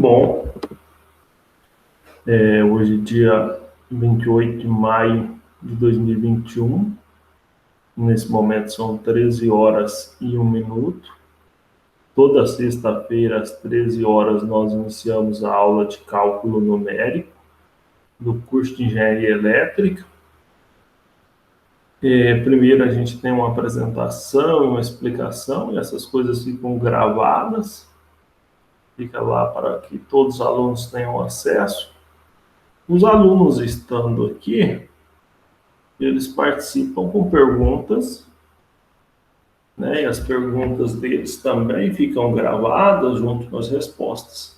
bom. Hoje, dia 28 de maio de 2021. Nesse momento são 13 horas e 1 minuto. Toda sexta-feira, às 13 horas, nós iniciamos a aula de cálculo numérico do curso de Engenharia Elétrica. Primeiro a gente tem uma apresentação, uma explicação, e essas coisas ficam gravadas. Fica lá para que todos os alunos tenham acesso. Os alunos estando aqui, eles participam com perguntas, né? E as perguntas deles também ficam gravadas junto com as respostas.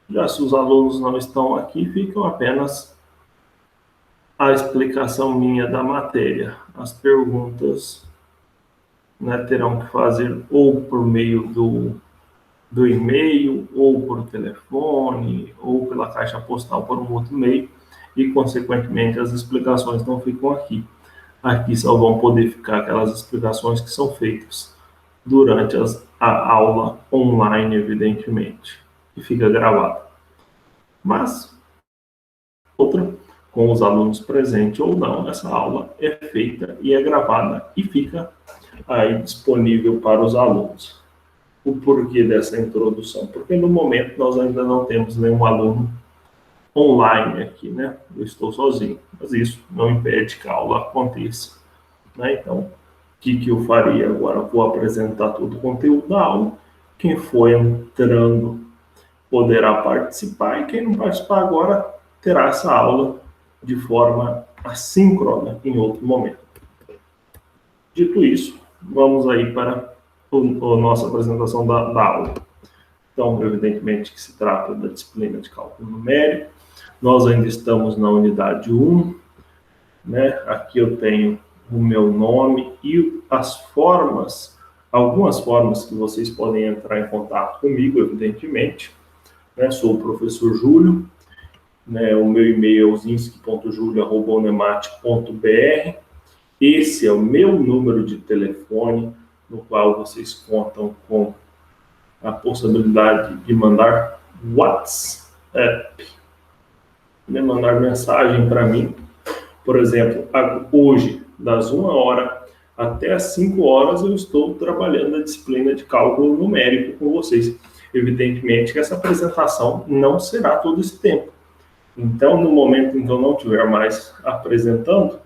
Já se os alunos não estão aqui, ficam apenas a explicação minha da matéria. As perguntas, né, terão que fazer ou por meio do e-mail, ou por telefone, ou pela caixa postal por um outro meio, e, consequentemente, as explicações não ficam aqui. Aqui só vão poder ficar aquelas explicações que são feitas durante a aula online, evidentemente, que fica gravada. Mas, outra, com os alunos presentes ou não, essa aula é feita e é gravada e fica aí disponível para os alunos. O porquê dessa introdução? Porque no momento nós ainda não temos nenhum aluno online aqui, né? Eu estou sozinho, mas isso não impede que a aula aconteça, né? Então, o que eu faria agora? Vou apresentar todo o conteúdo da aula. Quem for entrando poderá participar, e quem não participar agora terá essa aula de forma assíncrona em outro momento. Dito isso, vamos aí para a nossa apresentação da aula. Então, evidentemente que se trata da disciplina de cálculo numérico. Nós ainda estamos na unidade 1, né? Aqui eu tenho o meu nome e as formas, algumas formas que vocês podem entrar em contato comigo, evidentemente, né? Sou o professor Júlio, né? O meu e-mail é ozinski.julio@unemate.br. Esse é o meu número de telefone, no qual vocês contam com a possibilidade de mandar WhatsApp, né? Mandar mensagem para mim. Por exemplo, hoje, das 1 hora até as 5 horas, eu estou trabalhando a disciplina de cálculo numérico com vocês. Evidentemente que essa apresentação não será todo esse tempo. Então, no momento em que eu não estiver mais apresentando,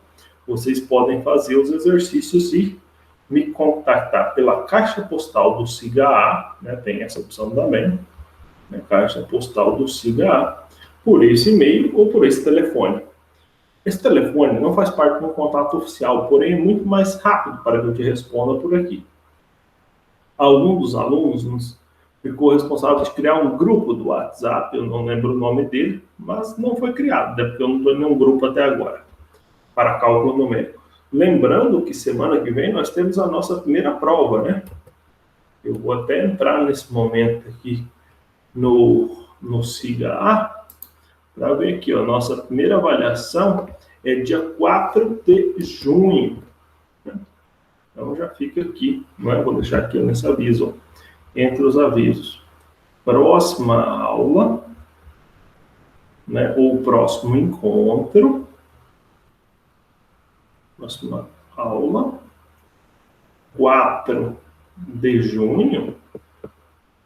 vocês podem fazer os exercícios e me contactar pela caixa postal do SIGA-A, né? Tem essa opção também, né? Caixa postal do SIGA-A, por esse e-mail ou por esse telefone. Esse telefone não faz parte do meu contato oficial, porém é muito mais rápido para que eu te responda por aqui. Algum dos alunos ficou responsável de criar um grupo do WhatsApp, eu não lembro o nome dele, mas não foi criado, né? Porque eu não estou em nenhum grupo até agora, para cálculo numérico. Lembrando que semana que vem nós temos a nossa primeira prova, né? Eu vou até entrar nesse momento aqui no SIGA-A para ver aqui, ó, nossa primeira avaliação é dia 4 de junho. Né? Então já fica aqui, né? Vou deixar aqui nesse aviso, ó, entre os avisos. Próxima aula, né? Ou próximo encontro. Próxima aula, 4 de junho,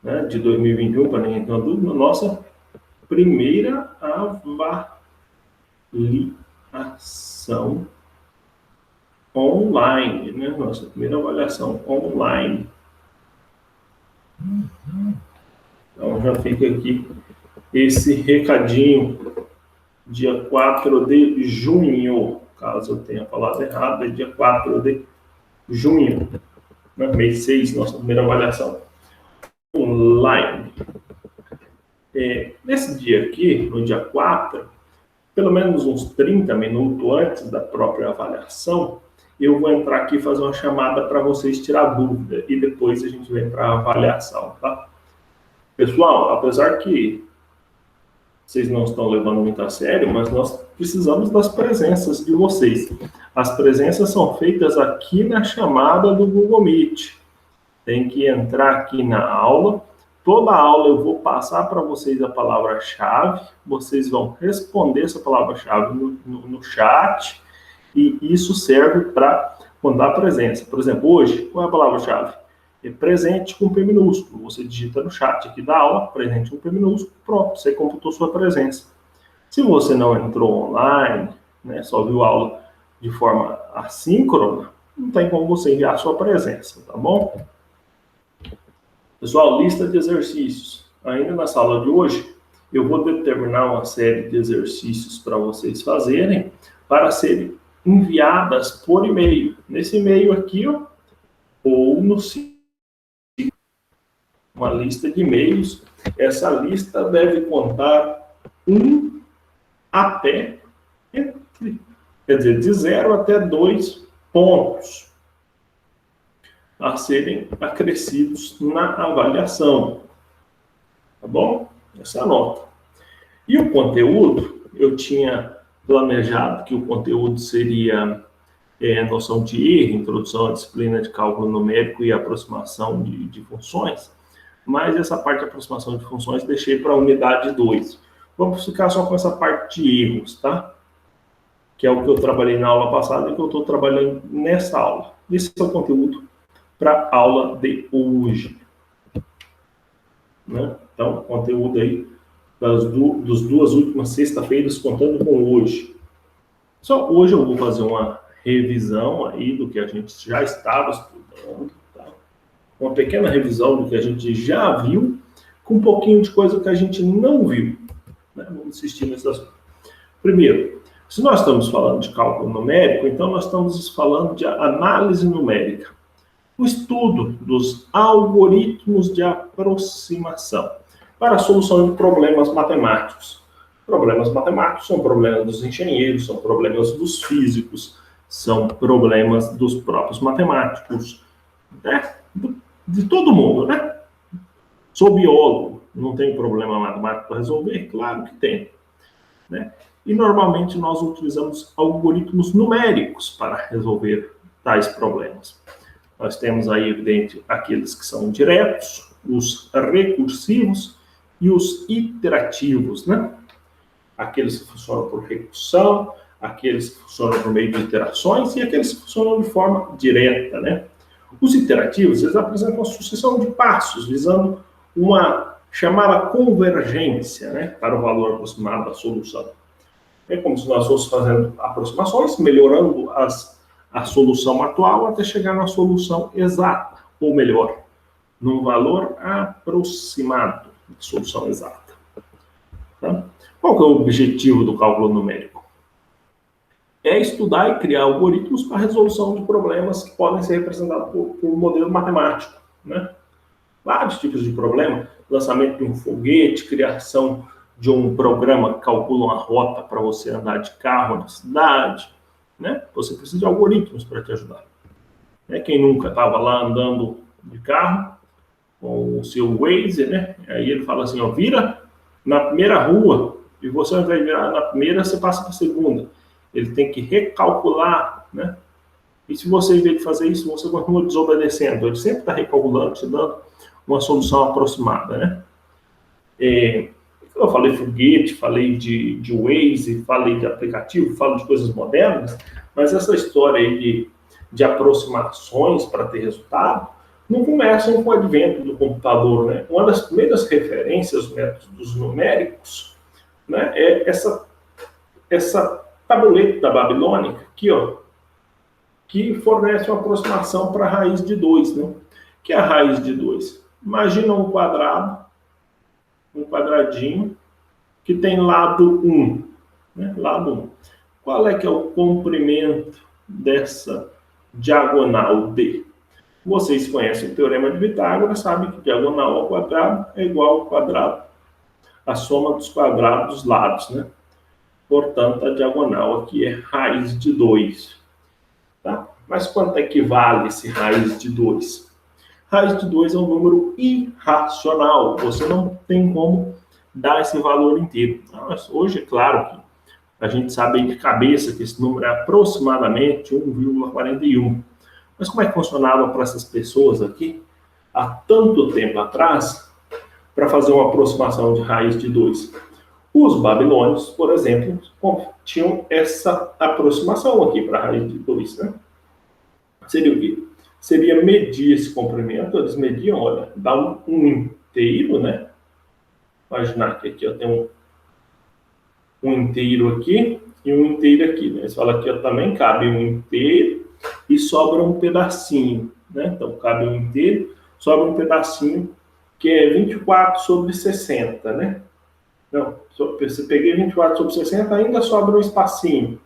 né, de 2021, para ninguém ter uma dúvida, nossa primeira avaliação online, né? Nossa primeira avaliação online. Então, já fica aqui esse recadinho, dia 4 de junho. Caso eu tenha falado errado, é dia 4 de junho, né? Mês 6, nossa primeira avaliação online. Nesse dia aqui, no dia 4, pelo menos uns 30 minutos antes da própria avaliação, eu vou entrar aqui e fazer uma chamada para vocês tirar dúvida, e depois a gente vem para a avaliação, tá? Pessoal, apesar que vocês não estão levando muito a sério, mas nós precisamos das presenças de vocês. As presenças são feitas aqui na chamada do Google Meet. Tem que entrar aqui na aula, Toda aula eu vou passar para vocês a palavra-chave, vocês vão responder essa palavra-chave no chat, e isso serve para contar a presença. Por exemplo, hoje, qual é a palavra-chave? É presente com P minúsculo. Você digita no chat aqui da aula, presente com P minúsculo, pronto, você computou sua presença. Se você não entrou online, né, só viu a aula de forma assíncrona, não tem como você enviar a sua presença, tá bom? Pessoal, lista de exercícios. Ainda nessa aula de hoje, eu vou determinar uma série de exercícios para vocês fazerem, para serem enviadas por e-mail. Nesse e-mail aqui, ó, ou no site, uma lista de e-mails. Essa lista deve contar até, quer dizer, de 0 até 2 pontos a serem acrescidos na avaliação. Tá bom? Essa é a nota. E o conteúdo, eu tinha planejado que o conteúdo seria noção de erro, introdução à disciplina de cálculo numérico e aproximação de funções, mas essa parte de aproximação de funções deixei para a unidade 2. Vamos ficar só com essa parte de erros, tá? Que é o que eu trabalhei na aula passada e que eu estou trabalhando nessa aula. Esse é o conteúdo para a aula de hoje. Né? Então, conteúdo aí das duas últimas sexta-feiras, contando com hoje. Só hoje eu vou fazer uma revisão aí do que a gente já estava estudando, tá? Uma pequena revisão do que a gente já viu, com um pouquinho de coisa que a gente não viu. Né? Vamos insistir nesse assunto. Primeiro, se nós estamos falando de cálculo numérico, então nós estamos falando de análise numérica. O estudo dos algoritmos de aproximação para a solução de problemas matemáticos. Problemas matemáticos são problemas dos engenheiros, são problemas dos físicos, são problemas dos próprios matemáticos, né? De todo mundo, né? Sou biólogo, não tem problema matemático para resolver? Claro que tem, né? E normalmente nós utilizamos algoritmos numéricos para resolver tais problemas. Nós temos aí, evidente, aqueles que são diretos, os recursivos e os iterativos, né? Aqueles que funcionam por recursão, aqueles que funcionam por meio de iterações e aqueles que funcionam de forma direta, né? Os iterativos, eles apresentam uma sucessão de passos, visando uma chamada convergência, né? Para o valor aproximado da solução. É como se nós fôssemos fazendo aproximações, melhorando a solução atual até chegar na solução exata, ou melhor, num valor aproximado da solução exata. Tá? Qual que é o objetivo do cálculo numérico? É estudar e criar algoritmos para a resolução de problemas que podem ser representados por modelo matemático. Né? Vários tipos de problema, lançamento de um foguete, criação de um programa que calcula uma rota para você andar de carro na cidade, né? Você precisa de algoritmos para te ajudar. Quem nunca estava lá andando de carro com o seu Waze, né? Aí ele fala assim, ó, vira na primeira rua, e você ao invés de virar na primeira, você passa para a segunda. Ele tem que recalcular, né? E se você, em vez de fazer isso, você continua desobedecendo. Ele sempre está recalculando, te dando uma solução aproximada, né? Eu falei foguete, falei de Waze, falei de aplicativo, falo de coisas modernas, mas essa história aí de aproximações para ter resultado não começam com o advento do computador, né? Uma das primeiras referências aos métodos numéricos, né, é essa tabuleta babilônica aqui, ó, que fornece uma aproximação para a raiz de 2, né? Que é a raiz de 2? Imagina um quadrado, um quadradinho, que tem lado 1. Né? Lado 1. Qual é que é o comprimento dessa diagonal D? Vocês conhecem o teorema de Pitágoras, sabem que diagonal ao quadrado é igual ao quadrado, a soma dos quadrados dos lados, né? Portanto, a diagonal aqui é raiz de 2. Tá? Mas quanto é que vale esse raiz de 2? Raiz de 2 é um número irracional. Você não tem como dar esse valor inteiro. Mas hoje, é claro que a gente sabe de cabeça que esse número é aproximadamente 1,41. Mas como é que funcionava para essas pessoas aqui, há tanto tempo atrás, para fazer uma aproximação de raiz de 2. Os babilônios, por exemplo, tinham essa aproximação aqui para a raiz de 2, né? Seria o quê? Seria medir esse comprimento. Eles mediam, olha, dá um inteiro, né? Imaginar que aqui ó, tem um inteiro aqui e um inteiro aqui, né? Eles falam aqui ó, também cabe um inteiro e sobra um pedacinho, né? Então, cabe um inteiro, sobra um pedacinho, que é 24 sobre 60, né? Não, se peguei 24 sobre 60, ainda sobra um espacinho.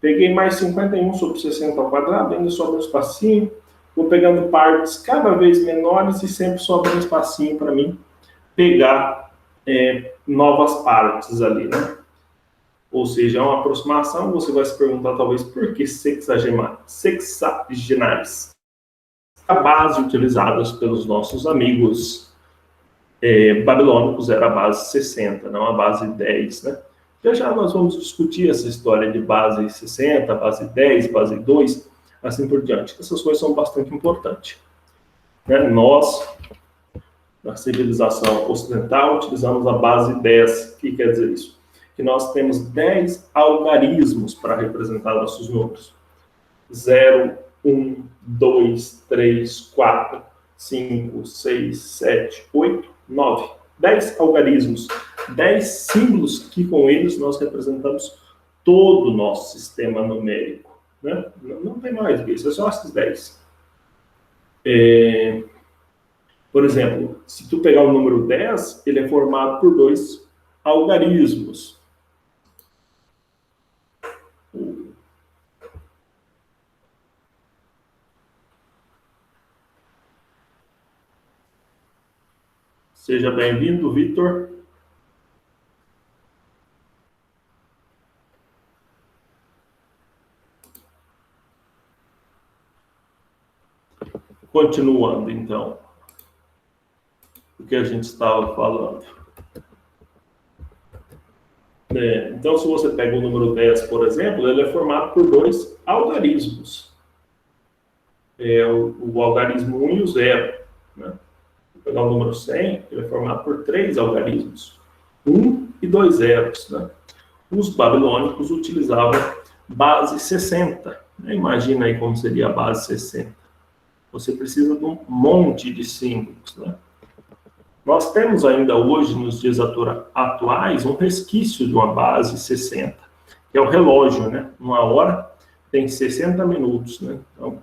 Peguei mais 51 sobre 60 ao quadrado, ainda sobra um espacinho. Vou pegando partes cada vez menores e sempre sobra um espacinho para mim pegar novas partes ali, né? Ou seja, é uma aproximação. Você vai se perguntar talvez por que sexagenais? A base utilizada pelos nossos amigos babilônicos era a base 60, não a base 10, né? Já nós vamos discutir essa história de base 60, base 10, base 2, assim por diante. Essas coisas são bastante importantes, né? Nós, na civilização ocidental, utilizamos a base 10. O que quer dizer isso? Que nós temos 10 algarismos para representar nossos números. 0, 1, 2, 3, 4, 5, 6, 7, 8, 9. 10 algarismos, 10 símbolos que com eles nós representamos todo o nosso sistema numérico, né? Não tem mais isso, é só esses 10. Por exemplo, se tu pegar o número 10, ele é formado por 2 algarismos. Seja bem-vindo, Vitor. Continuando, então, o que a gente estava falando. Então, se você pega o número 10, por exemplo, ele é formado por 2 algarismos. O algarismo 1 e o 0, né? Vou pegar o número 100, ele é formado por 3 algarismos, 1 e 2 zeros, né? Os babilônicos utilizavam base 60. Né? Imagina aí como seria a base 60. Você precisa de um monte de símbolos, né? Nós temos ainda hoje, nos dias atuais, um resquício de uma base 60, que é o relógio, né? Uma hora tem 60 minutos, né? Então,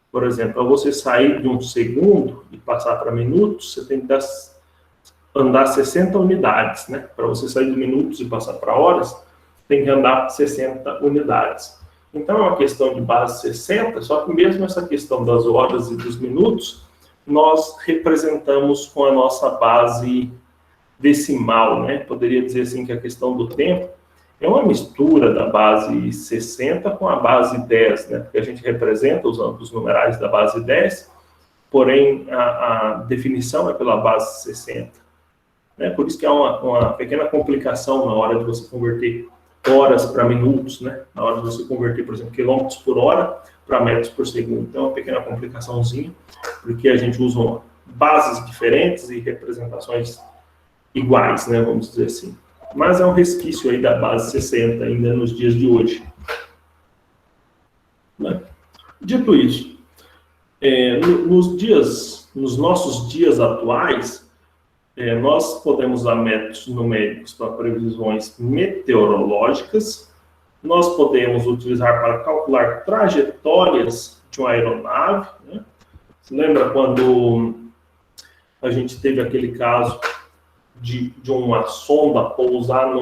por exemplo, para você sair de um segundo e passar para minutos, você tem que andar 60 unidades, né? Para você sair de minutos e passar para horas, tem que andar 60 unidades. Então, é uma questão de base 60, só que mesmo essa questão das horas e dos minutos, nós representamos com a nossa base decimal, né? Poderia dizer assim que a questão do tempo é uma mistura da base 60 com a base 10, né? Porque a gente representa usando os numerais da base 10, porém a definição é pela base 60. Né? Por isso que há uma pequena complicação na hora de você converter horas para minutos, né? Na hora de você converter, por exemplo, quilômetros por hora para metros por segundo. Então, é uma pequena complicaçãozinha, porque a gente usa bases diferentes e representações iguais, né? Vamos dizer assim. Mas é um resquício aí da base 60 ainda nos dias de hoje. Né? Dito isso, nos nossos dias atuais, nós podemos usar métodos numéricos para previsões meteorológicas, nós podemos utilizar para calcular trajetórias de uma aeronave, né? Você lembra quando a gente teve aquele caso de uma sonda pousar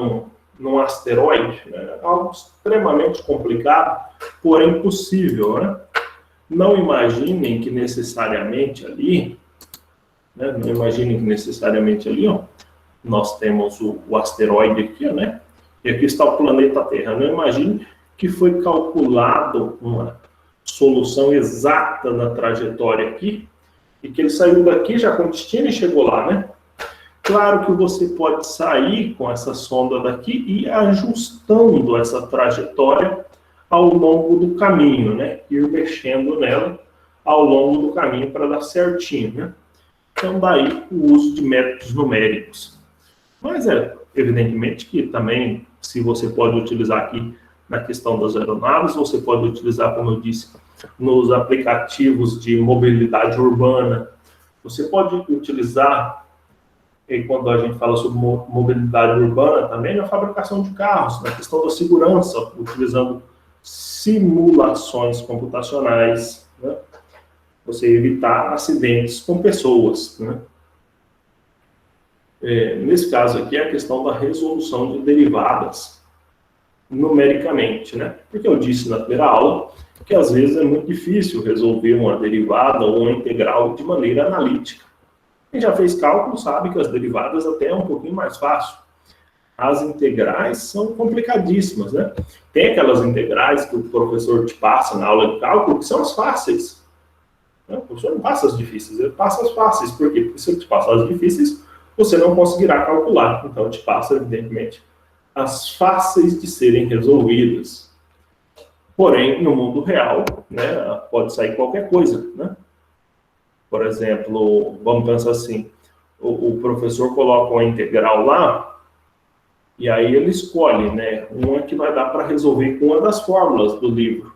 num asteroide? Né? Algo extremamente complicado, porém possível, né? Não imaginem que necessariamente ali, né? Não imaginem que necessariamente ali, ó, nós temos o asteroide aqui, né? E aqui está o planeta Terra. Não imagine que foi calculado uma solução exata na trajetória aqui e que ele saiu daqui já com destino e chegou lá, né? Claro que você pode sair com essa sonda daqui e ir ajustando essa trajetória ao longo do caminho, né? Ir mexendo nela ao longo do caminho para dar certinho, né? Então, daí o uso de métodos numéricos. Mas evidentemente que também, se você pode utilizar aqui na questão das aeronaves, você pode utilizar, como eu disse, nos aplicativos de mobilidade urbana. Você pode utilizar, quando a gente fala sobre mobilidade urbana, também na fabricação de carros, na questão da segurança, utilizando simulações computacionais, né? Você evitar acidentes com pessoas, né? Nesse caso aqui, é a questão da resolução de derivadas numericamente, né? Porque eu disse na primeira aula que às vezes é muito difícil resolver uma derivada ou uma integral de maneira analítica. Quem já fez cálculo sabe que as derivadas até é um pouquinho mais fácil. As integrais são complicadíssimas, né? Tem aquelas integrais que o professor te passa na aula de cálculo que são as fáceis. O professor não passa as difíceis, ele passa as fáceis. Por quê? Porque se ele te passar as difíceis, você não conseguirá calcular. Então, te passa, evidentemente, as fáceis de serem resolvidas. Porém, no mundo real, né, pode sair qualquer coisa, né? Por exemplo, vamos pensar assim, o professor coloca uma integral lá, e aí ele escolhe, né, uma que vai dar para resolver com uma das fórmulas do livro.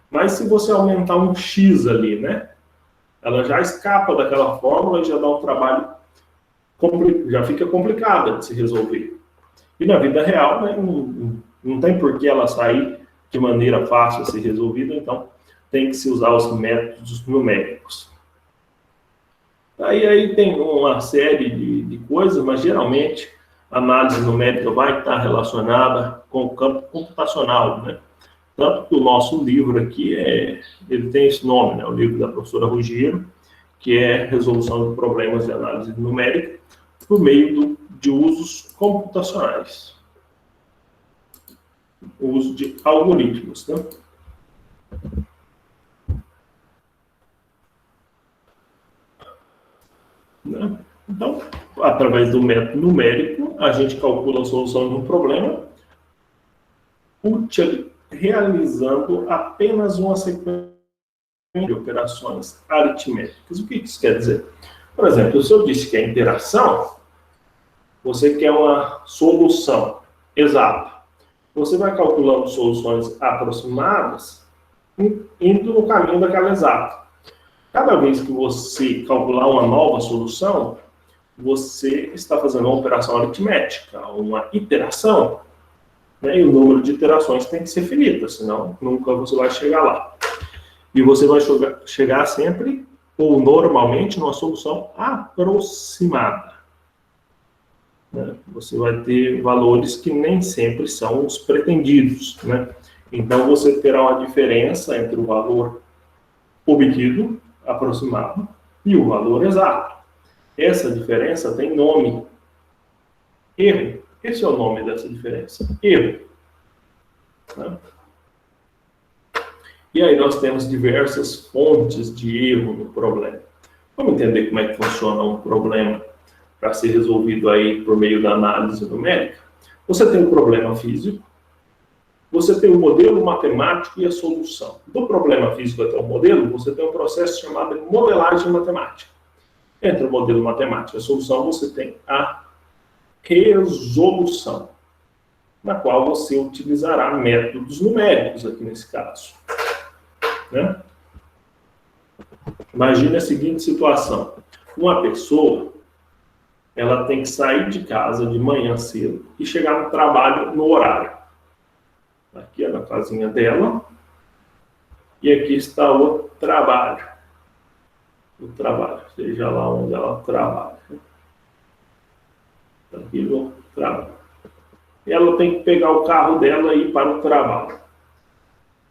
Mas se você aumentar um x ali, né, ela já escapa daquela fórmula e já dá um trabalho, já fica complicada de se resolver. E na vida real, né, não tem por que ela sair de maneira fácil a ser resolvida, então tem que se usar os métodos numéricos. Aí tem uma série de coisas, mas geralmente a análise numérica vai estar relacionada com o campo computacional, né? Tanto que o nosso livro aqui, ele tem esse nome, né? O livro da professora Ruggiero, que é Resolução de Problemas de Análise Numérica, por meio de usos computacionais. O uso de algoritmos, né? Então, através do método numérico, a gente calcula a solução de um problema realizando apenas uma sequência de operações aritméticas. O que isso quer dizer? Por exemplo, se eu disse que é interação, você quer uma solução exata. Você vai calculando soluções aproximadas, indo no caminho daquela exata. Cada vez que você calcular uma nova solução, você está fazendo uma operação aritmética, uma iteração, né? E o número de iterações tem que ser finito, senão nunca você vai chegar lá. E você vai chegar sempre, ou normalmente, numa solução aproximada. Né? Você vai ter valores que nem sempre são os pretendidos, né? Então, você terá uma diferença entre o valor obtido, aproximado, e o valor exato. Essa diferença tem nome. Erro. Esse é o nome dessa diferença. Erro. Né? E aí nós temos diversas fontes de erro no problema. Vamos entender como é que funciona um problema para ser resolvido aí por meio da análise numérica? Você tem um problema físico, você tem o modelo matemático e a solução. Do problema físico até o modelo, você tem um processo chamado de modelagem matemática. Entre o modelo matemático e a solução, você tem a resolução, na qual você utilizará métodos numéricos aqui nesse caso. Né? Imagine a seguinte situação. Uma pessoa, ela tem que sair de casa de manhã cedo e chegar no trabalho no horário. Aqui é na casinha dela. E aqui está o trabalho. O trabalho, seja lá onde ela trabalha. Aqui no trabalho. E ela tem que pegar o carro dela e ir para o trabalho.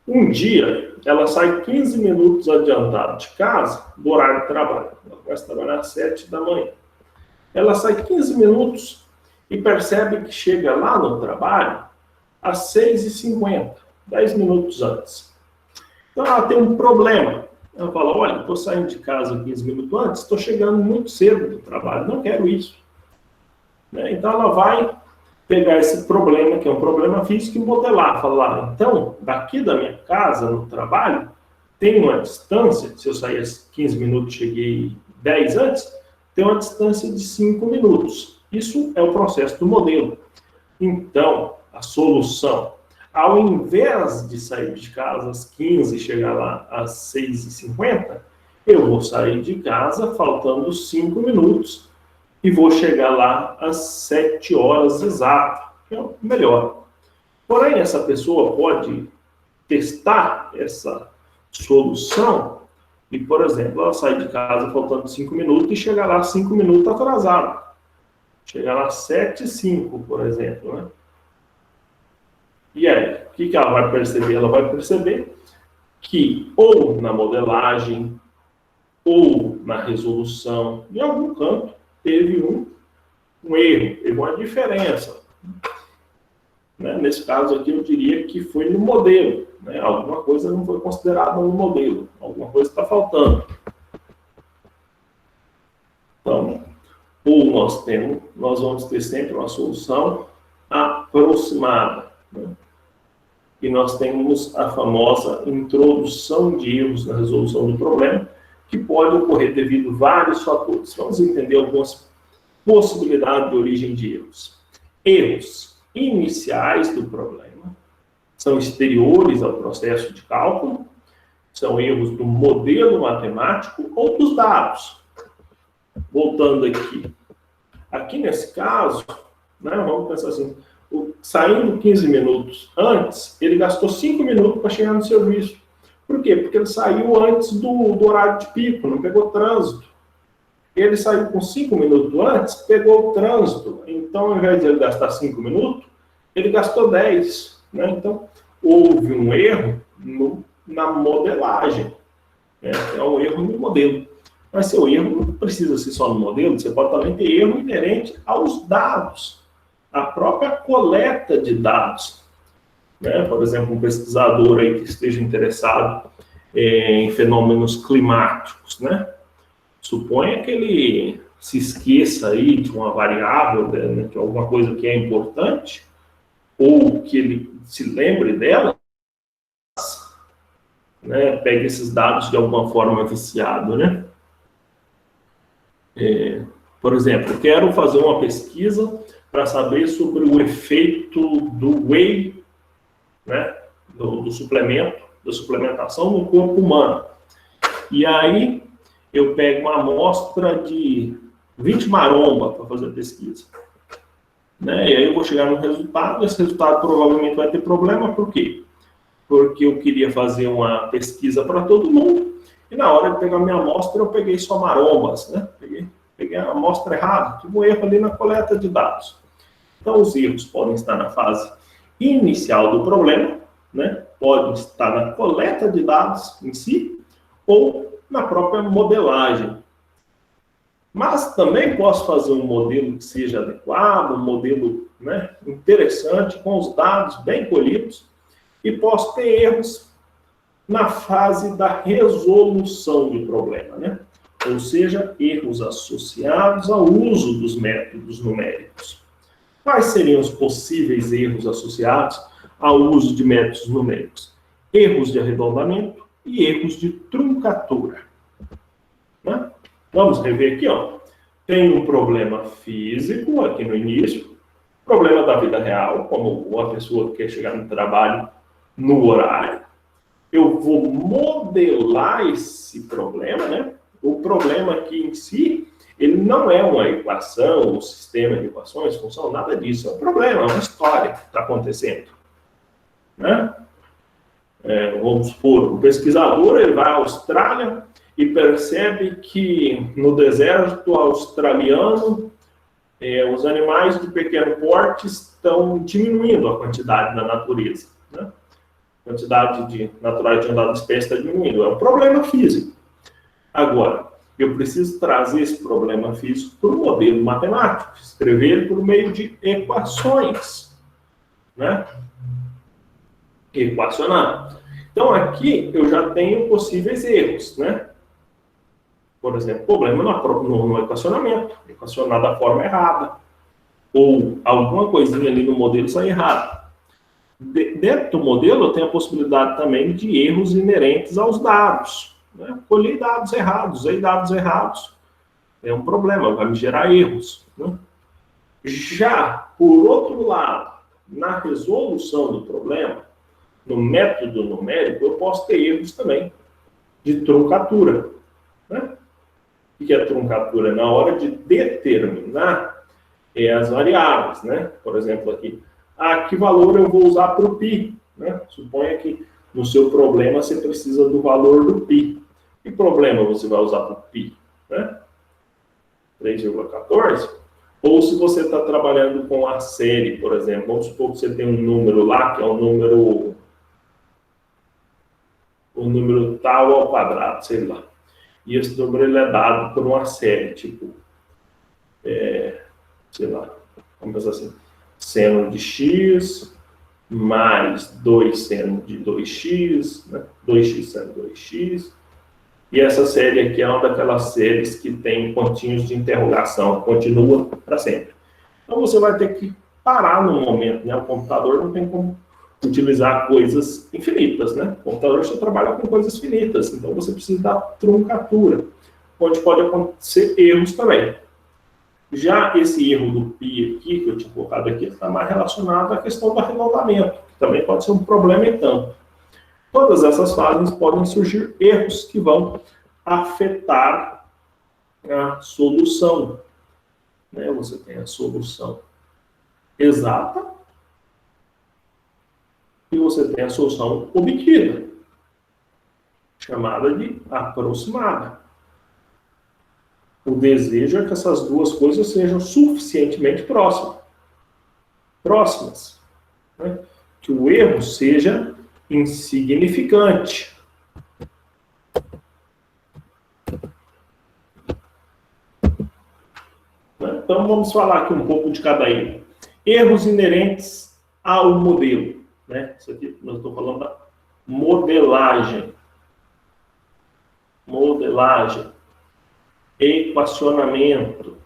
Um dia, ela sai 15 minutos adiantado de casa do horário de trabalho. Ela vai trabalhar às 7 da manhã. Ela sai 15 minutos e percebe que chega lá no trabalho às 6h50, 10 minutos antes. Então, ela tem um problema. Ela fala, olha, estou saindo de casa 15 minutos antes, estou chegando muito cedo do trabalho, não quero isso. Então, ela vai pegar esse problema, que é um problema físico, e modelar. Falar, então, daqui da minha casa, no trabalho, tem uma distância, se eu sair 15 minutos, cheguei 10 antes, tem uma distância de 5 minutos. Isso é o processo do modelo. Então, a solução, ao invés de sair de casa às 15 e chegar lá às 6h50, eu vou sair de casa faltando 5 minutos e vou chegar lá às 7 horas exatas, que é o melhor. Porém, essa pessoa pode testar essa solução e, por exemplo, ela sai de casa faltando 5 minutos e chegar lá 5 minutos atrasado. Chegar lá às 7h05, por exemplo, né? E aí, o que ela vai perceber? Ela vai perceber que ou na modelagem ou na resolução, em algum canto, teve um erro, teve uma diferença. Né? Nesse caso aqui, eu diria que foi no modelo. Né? Alguma coisa não foi considerada no modelo. Alguma coisa está faltando. Então, ou nós vamos ter sempre uma solução aproximada. Né? E nós temos a famosa introdução de erros na resolução do problema, que pode ocorrer devido a vários fatores. Vamos entender algumas possibilidades de origem de erros. Erros iniciais do problema são exteriores ao processo de cálculo, são erros do modelo matemático ou dos dados. Voltando aqui. Aqui nesse caso, né, vamos pensar assim, saindo 15 minutos antes, ele gastou 5 minutos para chegar no serviço. Por quê? Porque ele saiu antes do horário de pico, não pegou trânsito. Ele saiu com 5 minutos antes, pegou o trânsito. Então, ao invés de ele gastar 5 minutos, ele gastou 10. Né? Então, houve um erro na modelagem. Né? É um erro no modelo. Mas seu erro não precisa ser só no modelo, você pode também ter erro inerente aos dados, a própria coleta de dados. Né? Por exemplo, um pesquisador aí que esteja interessado em fenômenos climáticos, né? Suponha que ele se esqueça aí de uma variável, né, de alguma coisa que é importante, ou que ele se lembre dela, né? Pegue esses dados de alguma forma viciado, né? Por exemplo, eu quero fazer uma pesquisa para saber sobre o efeito do whey, né, do suplemento, da suplementação no corpo humano. E aí eu pego uma amostra de 20 maromba para fazer a pesquisa. Né? E aí eu vou chegar no resultado, esse resultado provavelmente vai ter problema, por quê? Porque eu queria fazer uma pesquisa para todo mundo, e na hora de pegar minha amostra, eu peguei só marombas, né? Peguei a amostra errada, tive um erro ali na coleta de dados. Então, os erros podem estar na fase inicial do problema, né? Podem estar na coleta de dados em si, ou na própria modelagem. Mas também posso fazer um modelo que seja adequado, um modelo, né, interessante, com os dados bem colhidos, e posso ter erros na fase da resolução do problema, né? Ou seja, erros associados ao uso dos métodos numéricos. Quais seriam os possíveis erros associados ao uso de métodos numéricos? Erros de arredondamento e erros de truncatura. Né? Vamos rever aqui, ó. Tem um problema físico aqui no início, problema da vida real, como uma pessoa que quer chegar no trabalho no horário. Eu vou modelar esse problema, né? O problema aqui em si, ele não é uma equação, um sistema de equações, função, nada disso. É um problema, é uma história que está acontecendo. Né? Vamos supor, o pesquisador ele vai à Austrália e percebe que no deserto australiano os animais de pequeno porte estão diminuindo a quantidade na natureza. Né? A quantidade natural de andar da espécie está diminuindo. É um problema físico. Agora, eu preciso trazer esse problema físico para o modelo matemático, escrever por meio de equações, né? Equacionar. Então, aqui eu já tenho possíveis erros, né? Por exemplo, problema no equacionamento, equacionar da forma errada, ou alguma coisinha ali no modelo sai errado. Dentro do modelo, eu tenho a possibilidade também de erros inerentes aos dados. Né? Colhi dados errados, usei dados errados. é um problema, vai me gerar erros, né? Já, por outro lado, na resolução do problema, no método numérico, eu posso ter erros também de truncatura, né? O que é truncatura? Na hora de determinar as variáveis, né? Por exemplo, aqui, que valor eu vou usar para o π, né? Suponha que no seu problema você precisa do valor do π. Que problema você vai usar para o π, né? 3,14? Ou se você está trabalhando com a série, por exemplo, vamos supor que você tem um número lá, que é um número tal ao quadrado, sei lá. E esse número ele é dado por uma série, tipo, sei lá, vamos pensar assim, seno de x mais 2 seno de 2x, né? 2x seno de 2x. E essa série aqui é uma daquelas séries que tem pontinhos de interrogação, continua para sempre. Então você vai ter que parar no momento, né? O computador não tem como utilizar coisas infinitas, né? O computador só trabalha com coisas finitas, então você precisa da truncatura, onde pode acontecer erros também. Já esse erro do π aqui, que eu tinha colocado aqui, está mais relacionado à questão do arredondamento, que também pode ser um problema então. Todas essas fases podem surgir erros que vão afetar a solução, né? Você tem a solução exata e você tem a solução obtida, chamada de aproximada. O desejo é que essas duas coisas sejam suficientemente próximas, né? Que o erro seja insignificante. Então vamos falar aqui um pouco de cada erro. Erros inerentes ao modelo, né? Isso aqui nós estamos falando da modelagem. Equacionamento.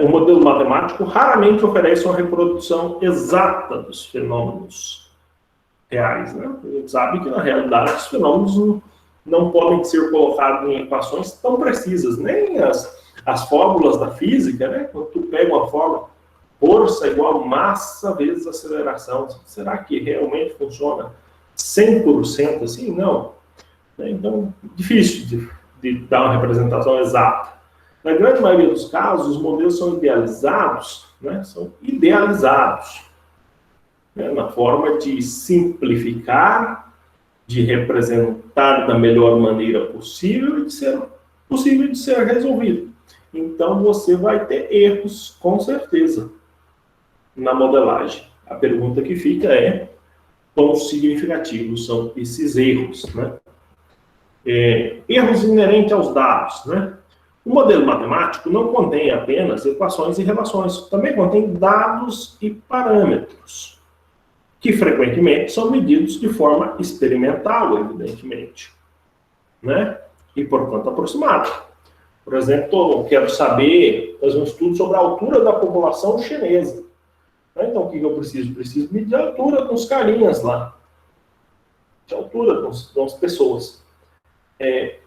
O modelo matemático raramente oferece uma reprodução exata dos fenômenos reais, né? A gente sabe que, na realidade, os fenômenos não podem ser colocados em equações tão precisas, nem as fórmulas da física, né? Quando tu pega uma fórmula, força igual massa vezes aceleração, será que realmente funciona 100% assim? Não. Então, difícil de dar uma representação exata. Na grande maioria dos casos, os modelos são idealizados, né? Na forma de simplificar, de representar da melhor maneira possível e de ser possível de ser resolvido. Então, você vai ter erros, com certeza, na modelagem. A pergunta que fica é: quão significativos são esses erros, né? Erros inerentes aos dados, né? O modelo matemático não contém apenas equações e relações, também contém dados e parâmetros, que frequentemente são medidos de forma experimental, evidentemente, né? E, portanto, aproximada. Por exemplo, eu quero fazer um estudo sobre a altura da população chinesa. Então, o que eu preciso? Preciso medir a altura dos carinhas lá, de altura das pessoas.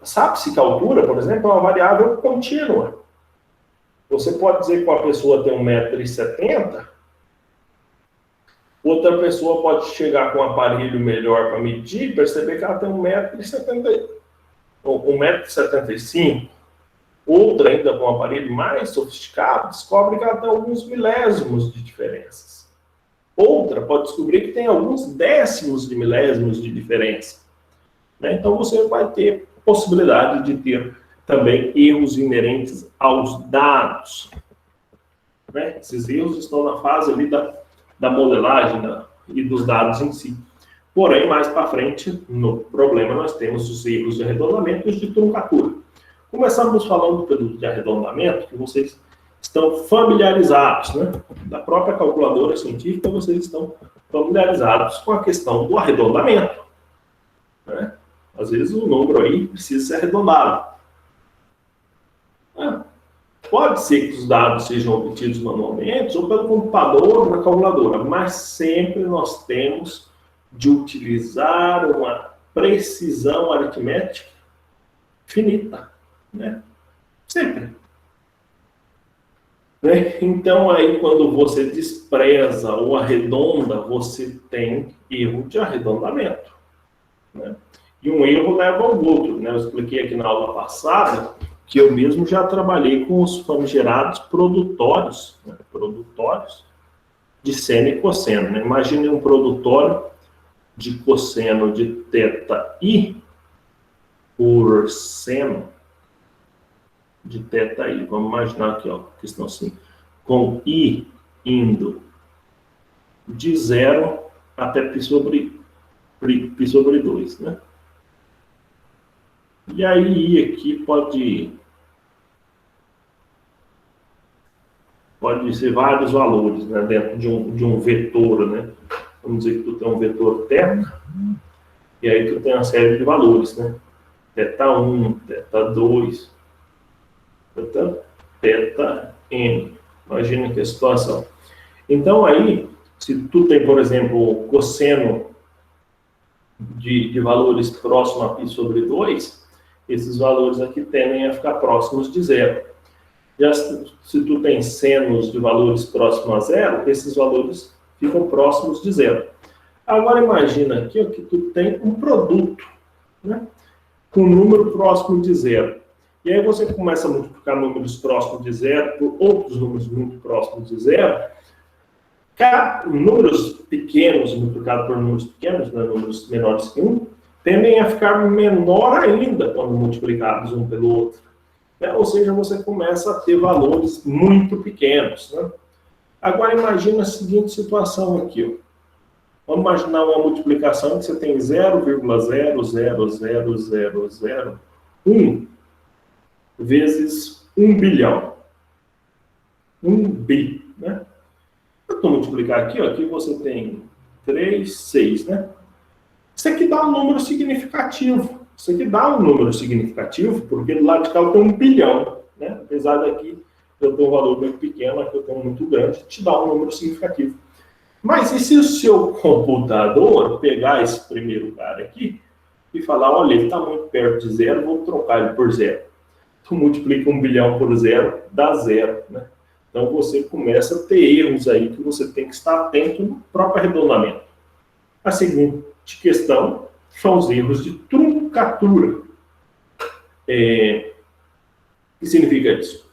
Sabe-se que a altura, por exemplo, é uma variável contínua. Você pode dizer que uma pessoa tem 1,70 m, outra pessoa pode chegar com um aparelho melhor para medir e perceber que ela tem 1,75 m. Outra, ainda com um aparelho mais sofisticado, descobre que ela tem alguns milésimos de diferenças. Outra pode descobrir que tem alguns décimos de milésimos de diferença. Então, você vai ter possibilidade de ter também erros inerentes aos dados. Esses erros estão na fase ali da modelagem e dos dados em si. Porém, mais para frente, no problema, nós temos os erros de arredondamento e os de truncatura. Começamos falando de arredondamento, que vocês estão familiarizados, né? Da própria calculadora científica, vocês estão familiarizados com a questão do arredondamento, né? Às vezes o número aí precisa ser arredondado. Pode ser que os dados sejam obtidos manualmente ou pelo computador ou na calculadora, mas sempre nós temos de utilizar uma precisão aritmética finita, né? Sempre. Né? Então, aí, quando você despreza ou arredonda, você tem erro de arredondamento. Né? E um erro leva ao outro. Né? Eu expliquei aqui na aula passada que eu mesmo já trabalhei com os famigerados produtórios, né? Produtórios de seno e cosseno. Né? Imagine um produtório de cosseno de θi por seno de θi. Vamos imaginar aqui, ó, questão assim, com i indo de 0 até π sobre 2, né? E aí i aqui pode ser vários valores, né, dentro de um vetor, né? Vamos dizer que tu tem um vetor θ, e aí tu tem uma série de valores, né? θ1, θ2, θn. Imagina que a situação. Então aí, se tu tem, por exemplo, cosseno de valores próximo a π sobre 2, esses valores aqui tendem a ficar próximos de 0. Já se tu tem senos de valores próximos a 0, esses valores ficam próximos de 0. Agora imagina aqui ó, que tu tem um produto, né, com um número próximo de 0. E aí você começa a multiplicar números próximos de 0 por outros números muito próximos de 0. Números pequenos multiplicados por números pequenos, né, números menores que 1, tendem a ficar menor ainda quando multiplicados um pelo outro. Né? Ou seja, você começa a ter valores muito pequenos. Né? Agora imagina a seguinte situação aqui. Ó. Vamos imaginar uma multiplicação que você tem 0,00001 vezes 1 bilhão. 1 bi, né? Eu estou multiplicar aqui, ó, aqui você tem 3, 6, né? Isso aqui dá um número significativo. Isso aqui dá um número significativo, porque do lado de cá eu tenho 1 bilhão, né? Apesar daqui eu tenho um valor muito pequeno, aqui eu tenho um muito grande, te dá um número significativo. Mas e se o seu computador pegar esse primeiro cara aqui e falar, olha, ele está muito perto de 0, vou trocar ele por 0. Tu multiplica 1 bilhão por 0, dá 0, né? Então você começa a ter erros aí que você tem que estar atento no próprio arredondamento. A seguinte questão são os erros de truncatura. O que significa isso?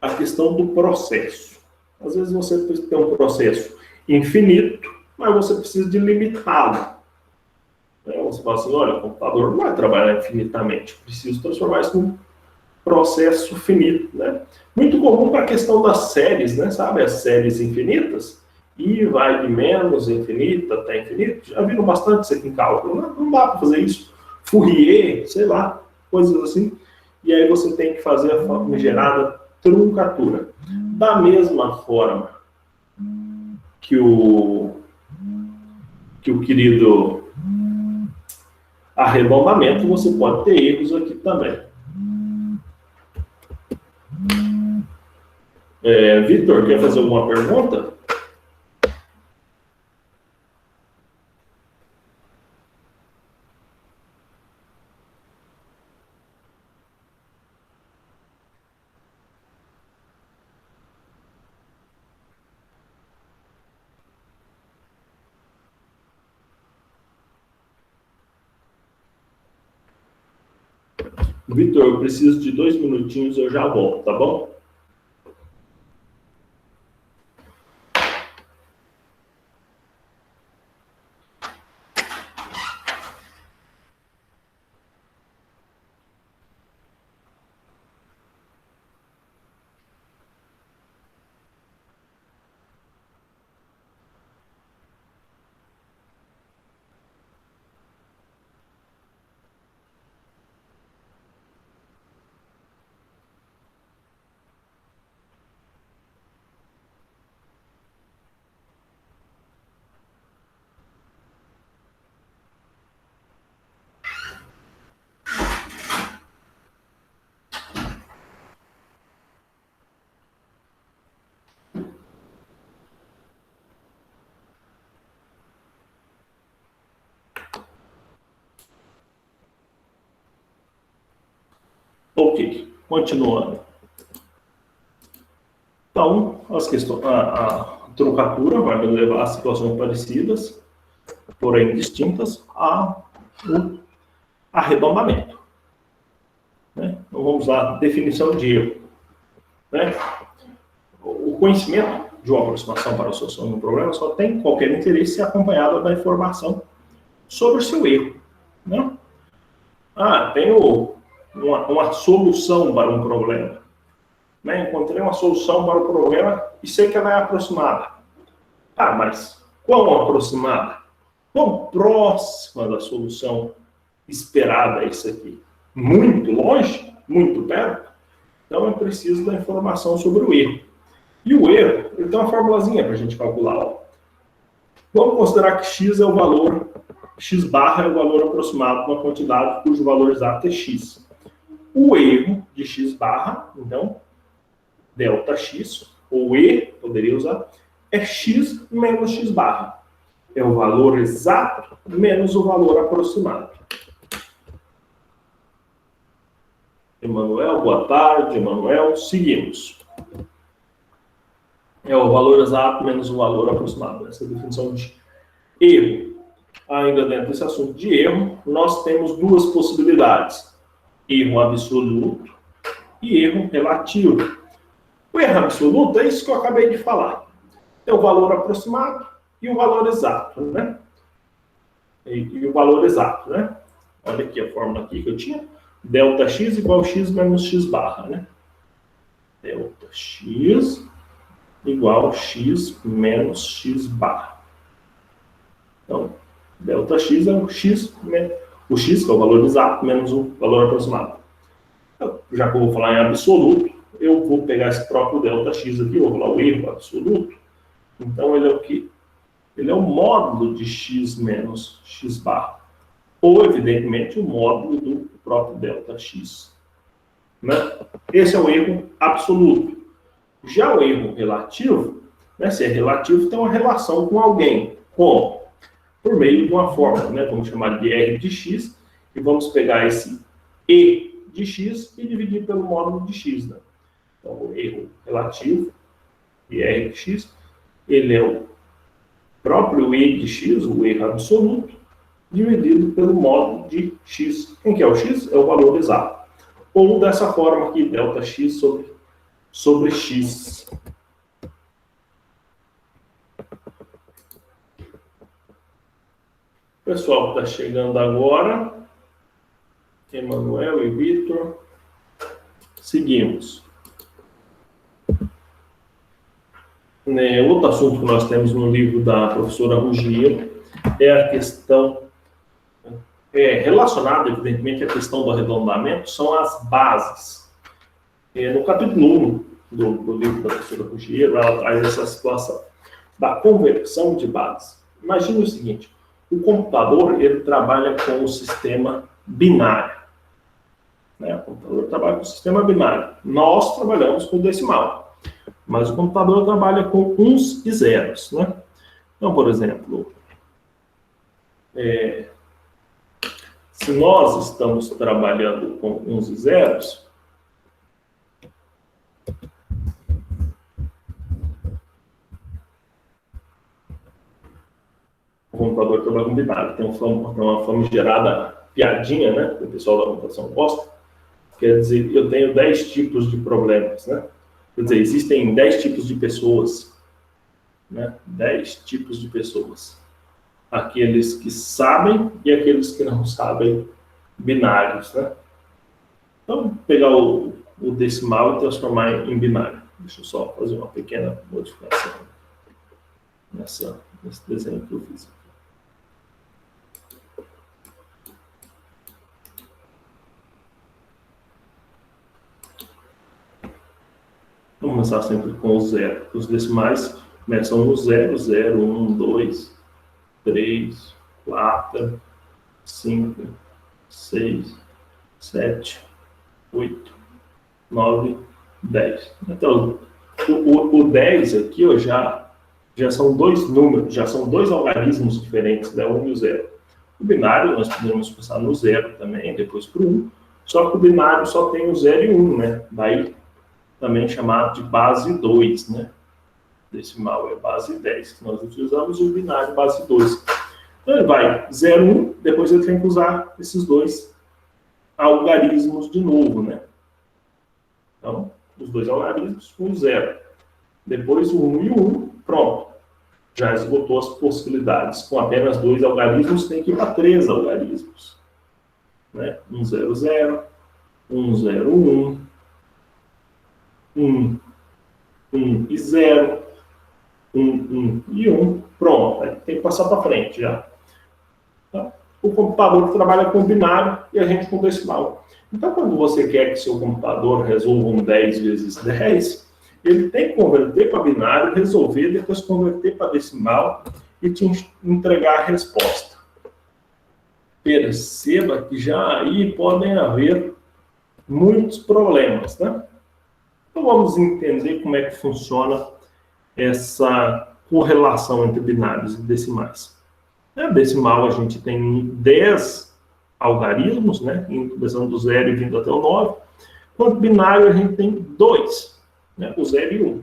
A questão do processo. Às vezes você tem um processo infinito, mas você precisa de limitá-lo. Você fala assim, olha, o computador não vai trabalhar infinitamente, preciso transformar isso num processo finito, né? Muito comum para a questão das séries, né? Sabe, as séries infinitas, e vai de menos infinito até infinito. Já viram bastante isso aqui em cálculo, né? Não dá para fazer isso. Fourier, sei lá, coisas assim. E aí você tem que fazer a famigerada truncatura. Da mesma forma que o querido arredondamento, você pode ter erros aqui também. Vitor, quer fazer alguma pergunta? Vitor, eu preciso de 2 minutinhos, eu já volto, tá bom? Ok, continuando. Então, a truncatura vai me levar a situações parecidas, porém distintas, o arredondamento. Né? Então, vamos lá, definição de erro. Né? O conhecimento de uma aproximação para a solução de um problema só tem qualquer interesse se acompanhado da informação sobre o seu erro. Né? Tenho uma solução para um problema. Né? Encontrei uma solução para o problema e sei que ela é aproximada. Mas quão aproximada? Quão próxima da solução esperada é isso aqui? Muito longe? Muito perto? Então, eu preciso da informação sobre o erro. E o erro, ele tem uma formulazinha para a gente calcular. Ó. Vamos considerar que x é o valor, x barra é o valor aproximado de uma quantidade cujo valor exato é x. O erro de x barra, então, delta x, ou E, poderia usar, é x menos x barra. É o valor exato menos o valor aproximado. Emanuel, boa tarde, Emanuel. Seguimos. É o valor exato menos o valor aproximado. Essa é a definição de erro. Ainda dentro desse assunto de erro, nós temos duas possibilidades. Erro absoluto e erro relativo. O erro absoluto é isso que eu acabei de falar. É o valor aproximado e o valor exato, né? E o valor exato, né? Olha aqui a fórmula aqui que eu tinha. Delta x igual a x menos x barra, né? Delta x igual a x menos x barra. Então, delta x é o x que é o valor exato menos o valor aproximado. Então, já que eu vou falar em absoluto, eu vou pegar esse próprio delta x aqui, vou falar o erro absoluto. Então, ele é o quê? Ele é o módulo de x menos x barra. Ou, evidentemente, o módulo do próprio delta x. Né? Esse é o erro absoluto. Já o erro relativo, né, se é relativo, tem uma relação com alguém. Como? Por meio de uma fórmula, né? Vamos chamar de R de x, e vamos pegar esse E de x e dividir pelo módulo de x. Né? Então, o erro relativo, e R de x, ele é o próprio E de x, o erro absoluto, dividido pelo módulo de x. Quem que é o x? É o valor exato. Ou dessa forma aqui, delta x sobre x. O pessoal que está chegando agora, Emanuel e Vitor, seguimos. Outro assunto que nós temos no livro da professora Ruggiero é a questão relacionada, evidentemente, à questão do arredondamento, são as bases. No capítulo 1 do livro da professora Ruggiero, ela traz essa situação da conversão de bases. Imagine o seguinte, o computador ele trabalha com o sistema binário. Né? O computador trabalha com o sistema binário. Nós trabalhamos com decimal. Mas o computador trabalha com uns e zeros. Né? Então, por exemplo, se nós estamos trabalhando com uns e zeros, o computador trabalha com binário. Tem uma famigerada piadinha, né, que o pessoal da computação gosta. Quer dizer, eu tenho 10 tipos de problemas, né? Quer dizer, existem 10 tipos de pessoas, né? 10 tipos de pessoas. Aqueles que sabem e aqueles que não sabem, binários, né? Então, pegar o decimal e transformar em binário. Deixa eu só fazer uma pequena modificação nesse desenho que eu fiz. Vamos começar sempre com o zero. Os decimais começam no 0, 0, 1, 2, 3, 4, 5, 6, 7, 8, 9, 10. Então, o 10 aqui ó, já são dois números, já são dois algarismos diferentes, né? 1 e o 0. O binário, nós podemos começar no 0 também, depois para o 1. Só que o binário só tem o 0 e 1, né? Daí também chamado de base 2, né? Decimal é base 10. Nós utilizamos o binário base 2. Então ele vai 0, 1, depois ele tem que usar esses dois algarismos de novo, né? Então, os dois algarismos, o 0. Depois o 1 e o 1, pronto. Já esgotou as possibilidades. Com apenas dois algarismos, tem que ir para 3 algarismos. Né? 1, 0, 0, 1, 0, 1, 1, 1 e 0, 1, 1 e 1. Pronto, aí tem que passar para frente já. Tá? O computador trabalha com binário e a gente com decimal. Então, quando você quer que seu computador resolva um 10 vezes 10, ele tem que converter para binário, resolver, depois converter para decimal e te entregar a resposta. Perceba que já aí podem haver muitos problemas, né? Então, vamos entender como é que funciona essa correlação entre binários e decimais. Na decimal, a gente tem 10 algarismos, né? Começando do 0 e vindo até o 9. Enquanto binário, a gente tem 2, né? O 0 e 1.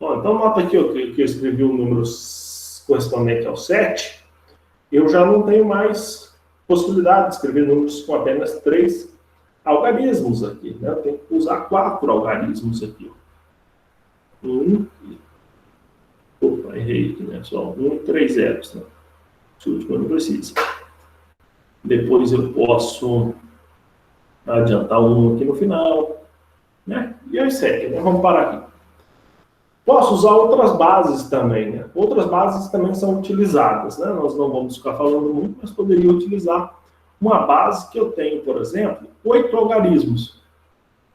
Bom, então, nota aqui que eu escrevi o número correspondente ao 7. Eu já não tenho mais possibilidade de escrever números com apenas 3 algarismos aqui, né? Eu tenho que usar 4 algarismos aqui. Opa, errei aqui, né? Só 1 e 3 zeros, né? Esse último não precisa. Depois eu posso adiantar o 1 aqui no final, né? E aí segue, né? Vamos parar aqui. Posso usar outras bases também, né? Outras bases também são utilizadas, né? Nós não vamos ficar falando muito, mas poderia utilizar uma base que eu tenho, por exemplo, 8 algarismos.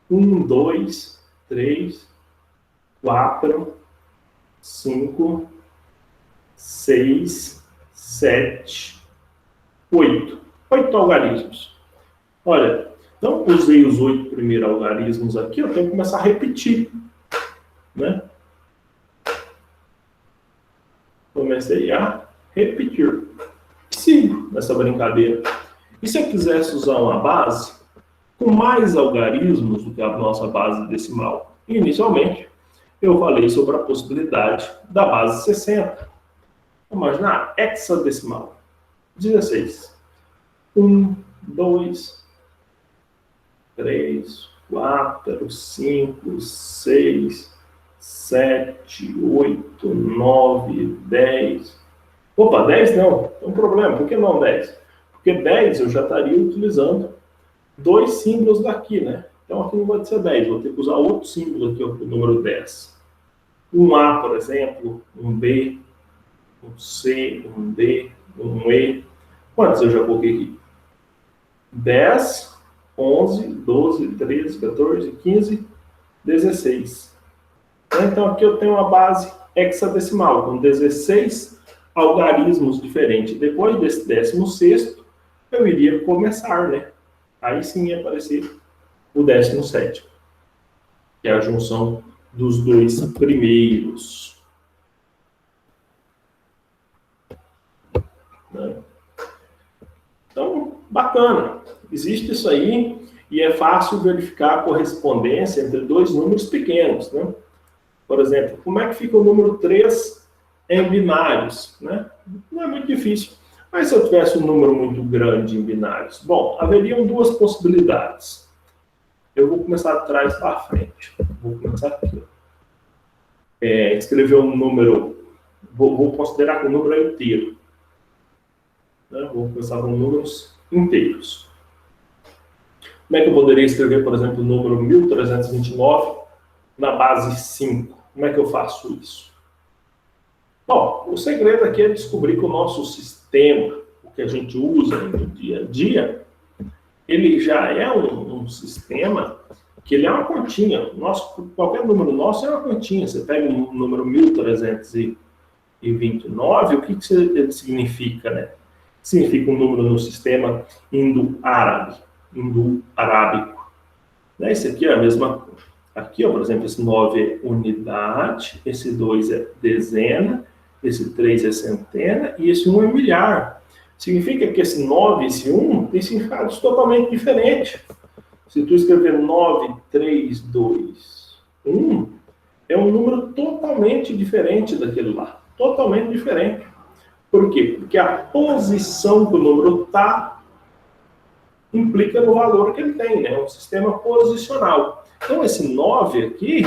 1, 2, 3, 4, 5, 6, 7, 8. 8 algarismos. Olha, então usei os 8 primeiros algarismos aqui, eu tenho que começar a repetir, né? Comecei a repetir. Sigo nessa brincadeira. E se eu quisesse usar uma base com mais algarismos do que a nossa base decimal? Inicialmente, eu falei sobre a possibilidade da base 60. Vamos imaginar hexadecimal. 16. 1, 2, 3, 4, 5, 6, 7, 8, 9, 10. Opa, 10 não. Tem um problema. Por que não 10? Porque 10 eu já estaria utilizando dois símbolos daqui, né? Então aqui não vai ser 10. Vou ter que usar outro símbolo aqui, o número 10. Um A, por exemplo, um B, um C, um D, um E. Quantos eu já coloquei aqui? 10, 11, 12, 13, 14, 15, 16. Então aqui eu tenho uma base hexadecimal, com 16 algarismos diferentes. Depois desse 16º, eu iria começar, né? Aí sim ia aparecer o 17º, que é a junção dos dois primeiros. Né? Então, bacana. Existe isso aí e é fácil verificar a correspondência entre dois números pequenos, né? Por exemplo, como é que fica o número 3 em binários, né? Não é muito difícil. Mas se eu tivesse um número muito grande em binários? Bom, haveriam duas possibilidades. Eu vou começar de trás para frente. Vou começar aqui. Escrever um número... Vou considerar que o número é inteiro. Né? Vou começar com números inteiros. Como é que eu poderia escrever, por exemplo, o número 1329 na base 5? Como é que eu faço isso? Bom, o segredo aqui é descobrir que o nosso sistema, o que a gente usa no dia a dia, ele já é um sistema que ele é uma continha. Qualquer número nosso é uma continha. Você pega o número 1329, o que ele significa, né? Significa um número no sistema indo-arábico. Esse aqui é a mesma coisa. Aqui, ó, por exemplo, esse 9 é unidade, esse 2 é dezena, esse 3 é centena e esse 1 é milhar. Significa que esse 9 e esse 1 têm significados totalmente diferentes. Se tu escrever 9, 3, 2, 1, é um número totalmente diferente daquele lá. Totalmente diferente. Por quê? Porque a posição que o número está implica no valor que ele tem, né? É um sistema posicional. Então, esse 9 aqui,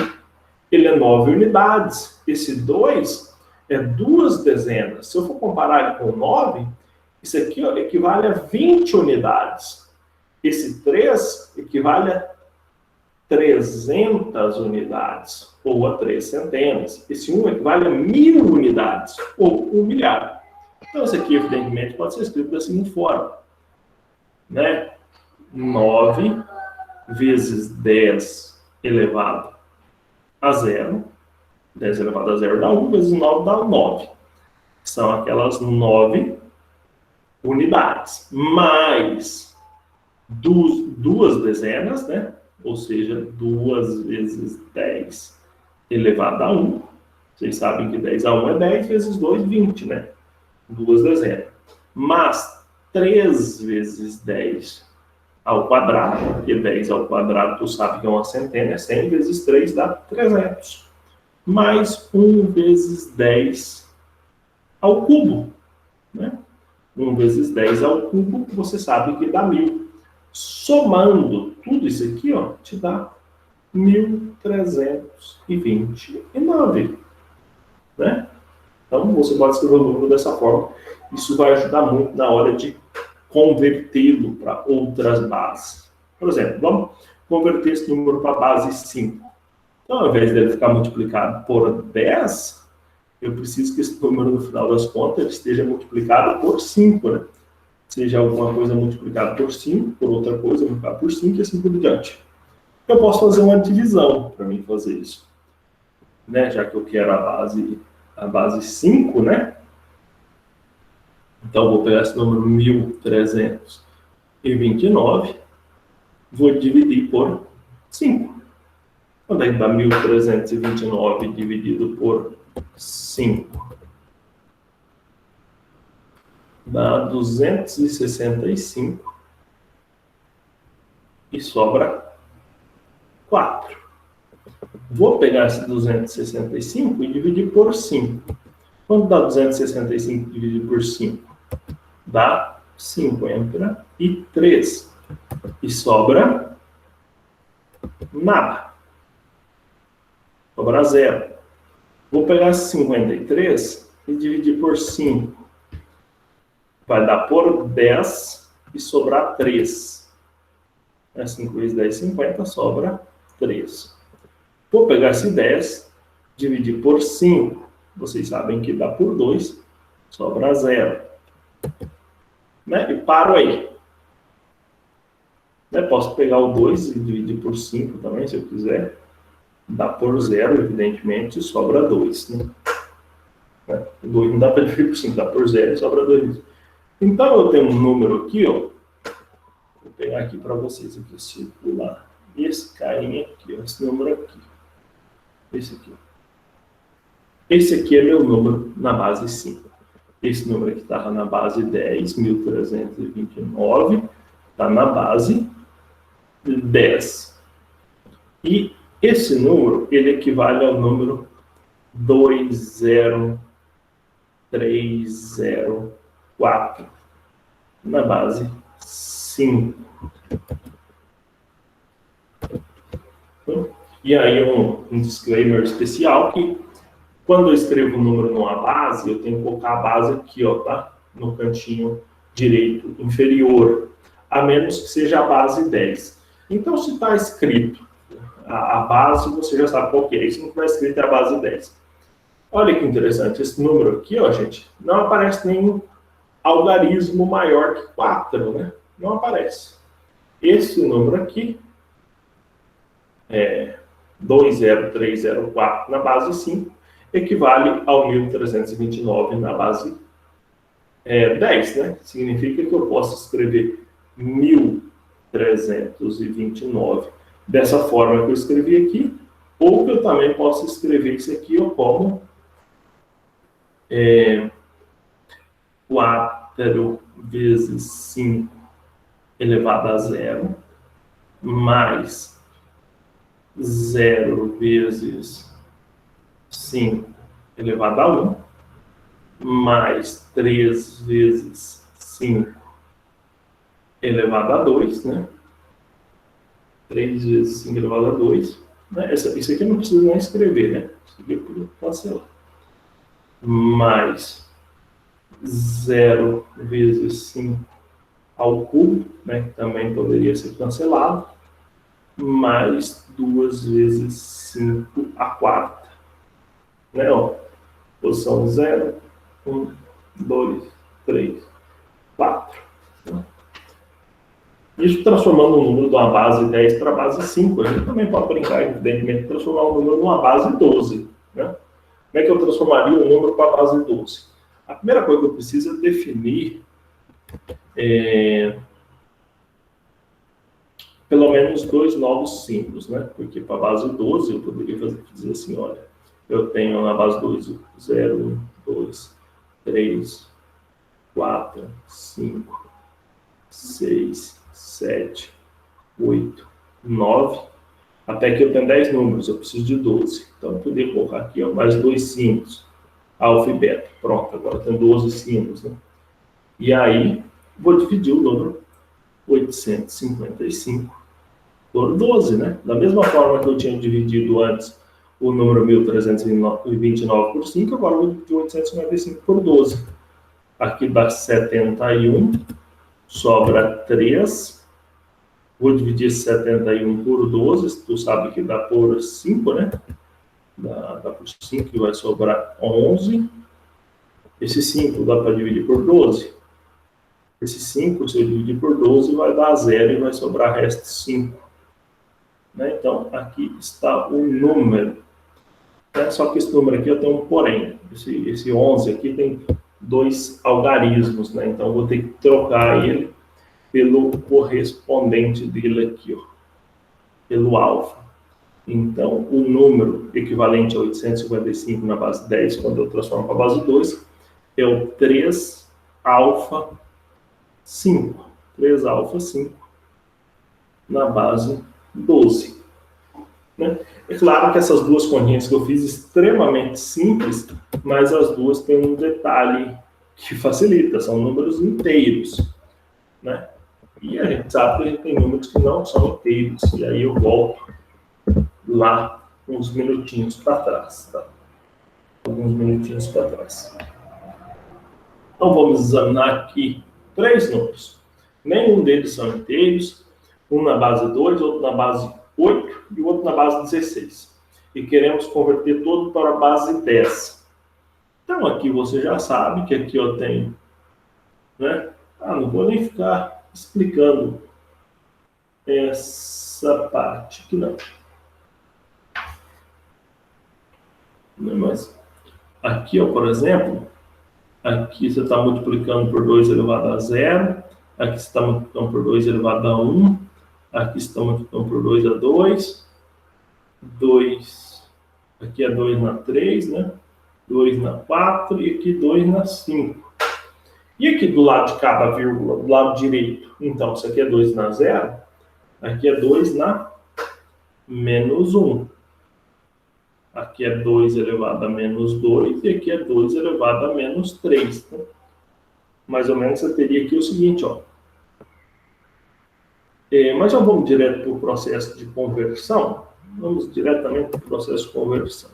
ele é 9 unidades. Esse 2 é 2 dezenas. Se eu for comparar ele com o 9, isso aqui ó, equivale a 20 unidades. Esse 3 equivale a 300 unidades, ou a 3 centenas. Esse 1 equivale a 1000 unidades, ou 1 milhar. Então, isso aqui, evidentemente, pode ser escrito da seguinte forma, né? 9 vezes 10 elevado a 0. 10 elevado a 0 dá 1, vezes 9 dá 9. São aquelas 9 unidades. Mais duas dezenas, né? Ou seja, 2 vezes 10 elevado a 1. Vocês sabem que 10 a 1 é 10, vezes 2, 20, né? 2 dezenas. Mas 3 vezes 10 ao quadrado, porque 10 ao quadrado, tu sabe que é uma centena, é 100 vezes 3 dá 300. Mais 1 vezes 10 ao cubo, né? 1 vezes 10 ao cubo, você sabe que dá 1000. Somando tudo isso aqui, ó, te dá 1329, né? Então, você pode escrever o número dessa forma. Isso vai ajudar muito na hora de convertê-lo para outras bases. Por exemplo, vamos converter esse número para a base 5. Então, ao invés dele ficar multiplicado por 10, eu preciso que esse número, no final das contas, esteja multiplicado por 5, né? Seja alguma coisa multiplicada por 5, por outra coisa multiplicada por 5 e assim por diante. Eu posso fazer uma divisão para mim fazer isso, né? Já que eu quero a base 5, né? Então, vou pegar esse número 1329, vou dividir por 5. Quando é que dá 1329 dividido por 5? Dá 265 e sobra 4. Vou pegar esse 265 e dividir por 5. Quanto dá 265 dividido por 5? Dá 53. E sobra nada. Sobra 0. Vou pegar esse 53 e dividir por 5. Vai dar por 10 e sobrar 3. 5 vezes 10, 50, sobra 3. Vou pegar esse 10, dividir por 5. Vocês sabem que dá por 2, sobra 0. Né? E paro aí. Né? Posso pegar o 2 e dividir por 5 também, se eu quiser. Dá por 0, evidentemente, e sobra 2. Né? O 2 não dá para dividir por 5, dá por 0 e sobra 2. Então, eu tenho um número aqui, ó. Vou pegar aqui para vocês, aqui, circular. Esse carinha aqui, ó, esse número aqui. Esse aqui. Esse aqui é meu número na base 5. Esse número aqui estava na base 10, 1329, está na base 10. E esse número, ele equivale ao número 20304, na base 5. E aí um disclaimer especial que quando eu escrevo um número numa base, eu tenho que colocar a base aqui, ó, tá? No cantinho direito inferior, a menos que seja a base 10. Então, se está escrito a base, você já sabe qual que é. Se não está escrito, é a base 10. Olha que interessante, esse número aqui, ó, gente, não aparece nenhum algarismo maior que 4, né? Não aparece. Esse número aqui é 20304 na base 5, equivale ao 1329 na base 10, né? Significa que eu posso escrever 1329 dessa forma que eu escrevi aqui, ou que eu também posso escrever isso aqui como 4 vezes 5 elevado a 0, mais 0 vezes 5 elevado a 1, mais 3 vezes 5 elevado a 2, né? 3 vezes 5 elevado a 2. Né? Isso aqui eu não preciso nem escrever, né? Isso aqui eu podia cancelar. Mais 0 vezes 5 ao cubo, né? Que também poderia ser cancelado. Mais 2 vezes 5 à quarta. Né? Ó, posição 0, 1, 2, 3, 4. Né? Isso transformando o número de uma base 10 para a base 5. A gente também pode brincar, evidentemente, transformar o número numa base 12. Né? Como é que eu transformaria o número para a base 12? A primeira coisa que eu preciso é definir pelo menos 2 novos símbolos, né? Porque para a base 12 eu poderia dizer assim, olha, eu tenho na base 12 0, 1, 2, 3, 4, 5, 6, 7, 8, 9, até que eu tenho 10 números, eu preciso de 12. Então eu poderia colocar aqui ó, mais 2 símbolos, alfa e beta. Pronto, agora eu tenho 12 símbolos, né? E aí, vou dividir o número 855 por 12, né? Da mesma forma que eu tinha dividido antes o número 1329 por 5, agora eu vou dividir 855 por 12. Aqui dá 71, sobra 3. Vou dividir 71 por 12, tu sabe que dá por 5, né? Dá por 5 e vai sobrar 11. Esse 5 dá para dividir por 12. Esse 5, se eu dividir por 12, vai dar 0 e vai sobrar resto 5. Né? Então, aqui está o número. Né? Só que esse número aqui eu tenho um porém. Esse 11 aqui tem 2 algarismos, né? Então, eu vou ter que trocar ele pelo correspondente dele aqui, ó, pelo alfa. Então, o número equivalente a 855 na base 10, quando eu transformo para a base 2, é o 3 alfa 5. 3 alfa 5 na base 12. Né? É claro que essas duas continhas que eu fiz extremamente simples, mas as duas têm um detalhe que facilita, são números inteiros. Né? E a gente sabe que a gente tem números que não são inteiros, e aí eu volto lá uns minutinhos para trás. Tá? Alguns minutinhos para trás. Então vamos examinar aqui 3 números. Nenhum deles são inteiros, um na base 2, outro na base 8 e o outro na base 16. E queremos converter todo para a base 10. Então aqui você já sabe que aqui eu tenho, né? Não vou nem ficar explicando essa parte aqui não. Mas aqui, ó, por exemplo, aqui você está multiplicando por 2 elevado a 0, aqui você está multiplicando por 2 elevado a 1, aqui você está multiplicando por 2 a 2, 2, aqui é 2 na 3, né? 2 na 4 e aqui 2 na 5. E aqui do lado de cada vírgula, do lado direito, então, isso aqui é 2 na 0, aqui é 2 na menos 1. Aqui é 2 elevado a menos 2 e aqui é 2 elevado a menos 3. Né? Mais ou menos você teria aqui o seguinte, ó. Mas já vamos direto para o processo de conversão. Vamos diretamente para o processo de conversão.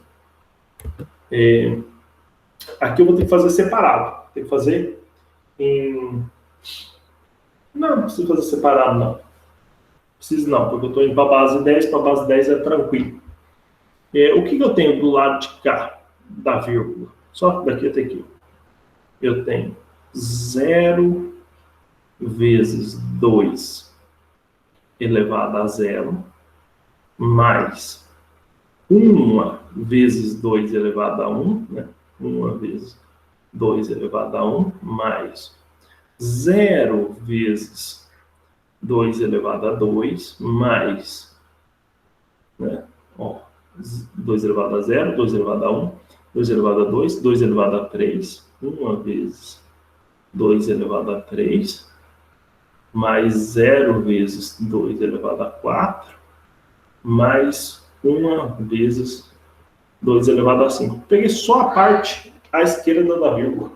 Aqui eu vou ter que fazer separado. Tem que fazer em... Não precisa fazer separado, não. Preciso não, porque eu estou indo para a base 10. Para a base 10 é tranquilo. O que eu tenho do lado de cá da vírgula? Só daqui até aqui. Eu tenho 0 vezes 2 elevado a 0, mais 1 vezes 2 elevado a 1, né? 1 vezes 2 elevado a 1, mais 0 vezes 2 elevado a 2, mais, né? Ó, 2 elevado a 0, 2 elevado a 1, 2 elevado a 2, 2 elevado a 3, 1 vezes 2 elevado a 3, mais 0 vezes 2 elevado a 4, mais 1 vezes 2 elevado a 5. Peguei só a parte à esquerda da vírgula.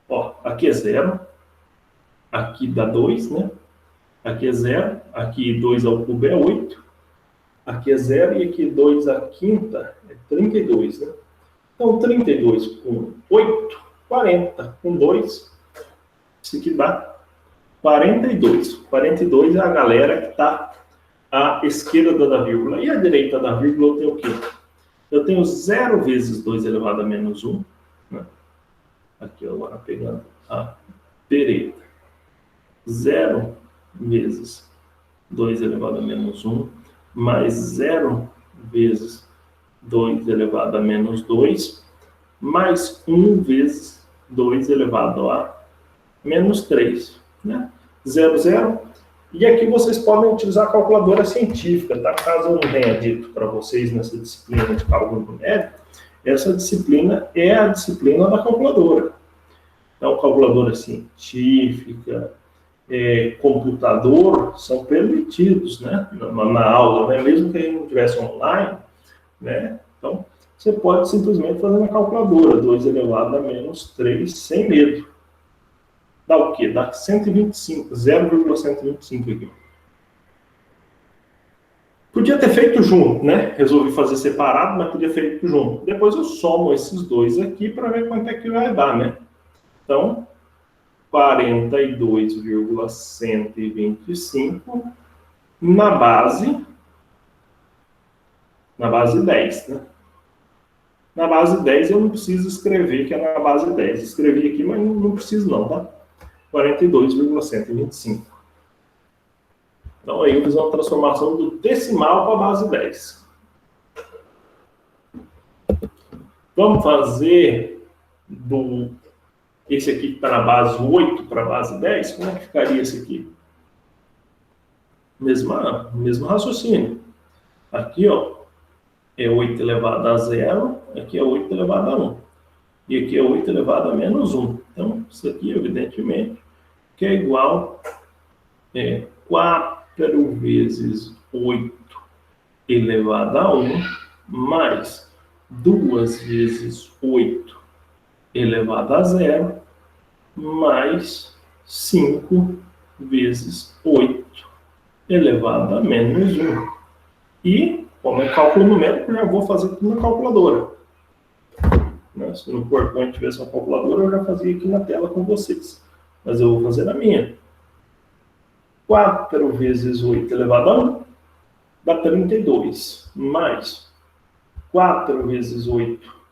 Ó, aqui é 0, aqui dá 2, né? Aqui é 0, aqui 2 ao cubo é 8, aqui é 0 e aqui 2 à quinta é 32, né? Então, 32 com 8, 40 com 2, isso aqui dá 42. 42 é a galera que está à esquerda da vírgula. E à direita da vírgula eu tenho o quê? Eu tenho 0 vezes 2 elevado a menos 1, né? Aqui agora pegando a direita. 0 vezes 2 elevado a menos 1, mais 0 vezes 2 elevado a menos 2, mais 1 vezes 2 elevado a menos 3. Né? 0, 0. E aqui vocês podem utilizar a calculadora científica, tá? Caso eu não tenha dito para vocês nessa disciplina de cálculo numérico, essa disciplina é a disciplina da calculadora. Então, calculadora científica, computador são permitidos, né? Na aula, né? Mesmo que ele não estivesse online, né? Então, você pode simplesmente fazer uma calculadora, 2 elevado a menos 3, sem medo. Dá o quê? Dá 125, 0,125 aqui. Podia ter feito junto, né? Resolvi fazer separado, mas podia ter feito junto. Depois eu somo esses dois aqui para ver quanto é que vai dar, né? Então, 42,125 na base 10, né? Na base 10 eu não preciso escrever que é na base 10. Escrevi aqui, mas não preciso não, tá? 42,125. Então aí eu fiz uma transformação do decimal para a base 10. Vamos fazer esse aqui que está na base 8 para a base 10, como é que ficaria esse aqui? Mesmo raciocínio. Aqui, ó, é 8 elevado a 0, aqui é 8 elevado a 1. E aqui é 8 elevado a menos 1. Então, isso aqui, evidentemente, que é igual a 4 vezes 8 elevado a 1, mais 2 vezes 8 elevado a 0, mais 5 vezes 8 elevado a menos 1. E, como é cálculo numérico, eu já vou fazer tudo na calculadora. Né? Se no PowerPoint tivesse uma calculadora, eu já fazia aqui na tela com vocês. Mas eu vou fazer na minha. 4 vezes 8 elevado a 1 dá 32, mais 4 vezes 8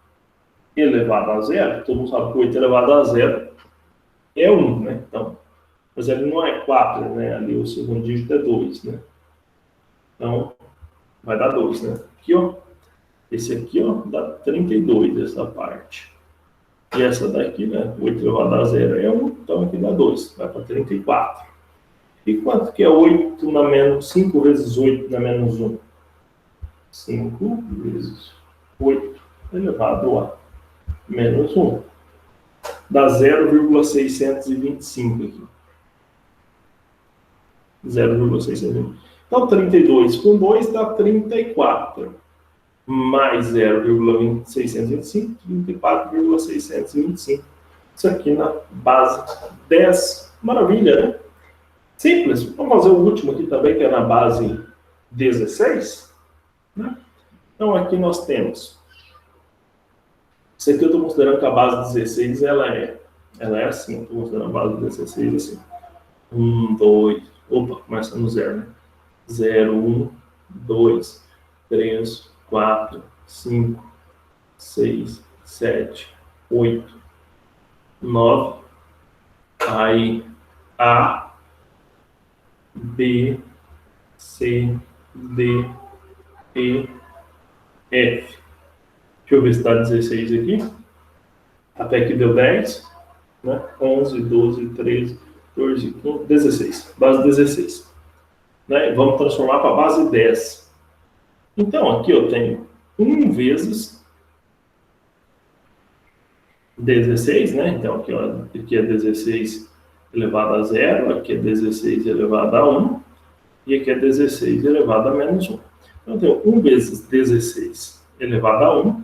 elevado a 0, todo mundo sabe que 8 elevado a 0 é 1, né? Então, mas ele não é 4, né? Ali o segundo dígito é 2, né? Então, vai dar 2, né? Aqui, ó, esse aqui, ó, dá 32, essa parte. E essa daqui, né? 8 elevado a 0 é 1, então aqui dá 2, vai para 34. E quanto que é 8 na menos 5 vezes 8 na menos 1? 5 vezes 8 elevado a menos 1. Dá 0,625 aqui. 0,625. Então, 32 com 2 dá 34. Mais 0,625, 34,625. Isso aqui na base 10. Maravilha, né? Simples. Vamos fazer o último aqui também, que é na base 16. Né? Então, aqui nós temos... Isso aqui eu estou considerando que a base 16, ela é assim. Eu estou considerando a base 16 assim. 1, 2... Opa, começa no 0, né? 0, 1, 2, 3, 4, 5, 6, 7, 8, 9. Aí, A... B, C, D, E, F. Deixa eu ver se dá 16 aqui. Até aqui deu 10. Né? 11, 12, 13, 14, 15, 16. Base 16. Né? Vamos transformar para a base 10. Então, aqui eu tenho 1 vezes 16, né? Então, aqui, ó, aqui é 16 elevado a 0, aqui é 16 elevado a 1, e aqui é 16 elevado a menos 1. Então, eu tenho 1 vezes 16 elevado a 1,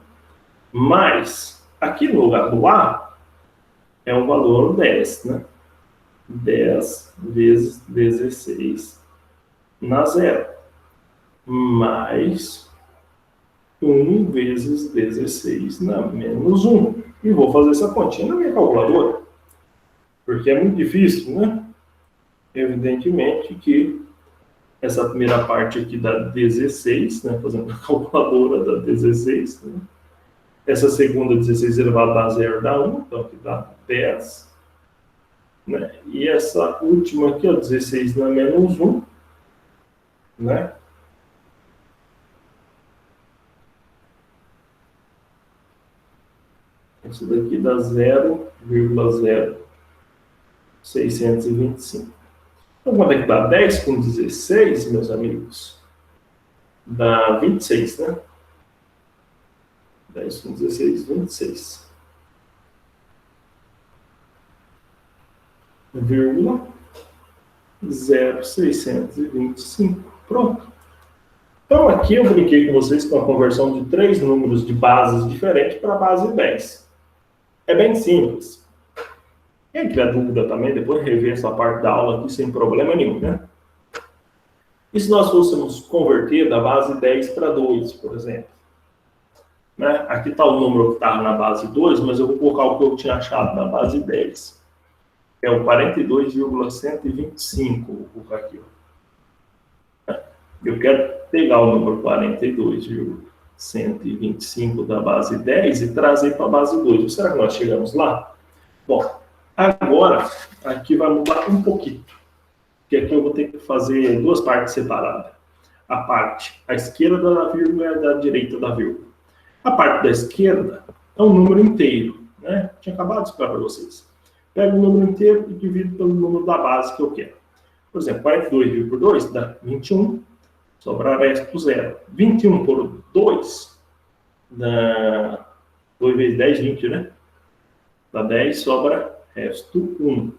mais, aqui no lugar do A, é o valor 10, né? 10 vezes 16 na 0, mais 1 vezes 16 na menos 1. E vou fazer essa continha na minha calculadora, porque é muito difícil, né? Evidentemente que essa primeira parte aqui dá 16, né? Fazendo a calculadora dá 16, né? Essa segunda, 16 elevado a 0 dá 1, então aqui dá 10. Né? E essa última aqui, ó, 16 na menos 1, né? Isso daqui dá 0,0625. Então, quanto é que dá? 10 com 16, meus amigos? Dá 26, né? 10 com 16, 26. Vírgula 0,625. Pronto. Então, aqui eu brinquei com vocês com a conversão de 3 números de bases diferentes para a base 10. É bem simples. Quem tiver dúvida também, depois rever essa parte da aula aqui sem problema nenhum, né? E se nós fôssemos converter da base 10 para 2, por exemplo? Né? Aqui está o número que estava na base 2, mas eu vou colocar o que eu tinha achado na base 10. É o 42,125. Vou colocar aqui. Ó. Eu quero pegar o número 42,125 da base 10 e trazer para a base 2. Será que nós chegamos lá? Bom, agora, aqui vai mudar um pouquinho. Porque aqui eu vou ter que fazer duas partes separadas. A parte à esquerda da vírgula e a da direita da vírgula. A parte da esquerda é um número inteiro, né? Tinha acabado de explicar para vocês. Pego o número inteiro e divido pelo número da base que eu quero. Por exemplo, 42 dividido por 2 dá 21, sobra resto 0. 21 por 2 dá 2 vezes 10, 20, né? Dá 10, sobra resto 1.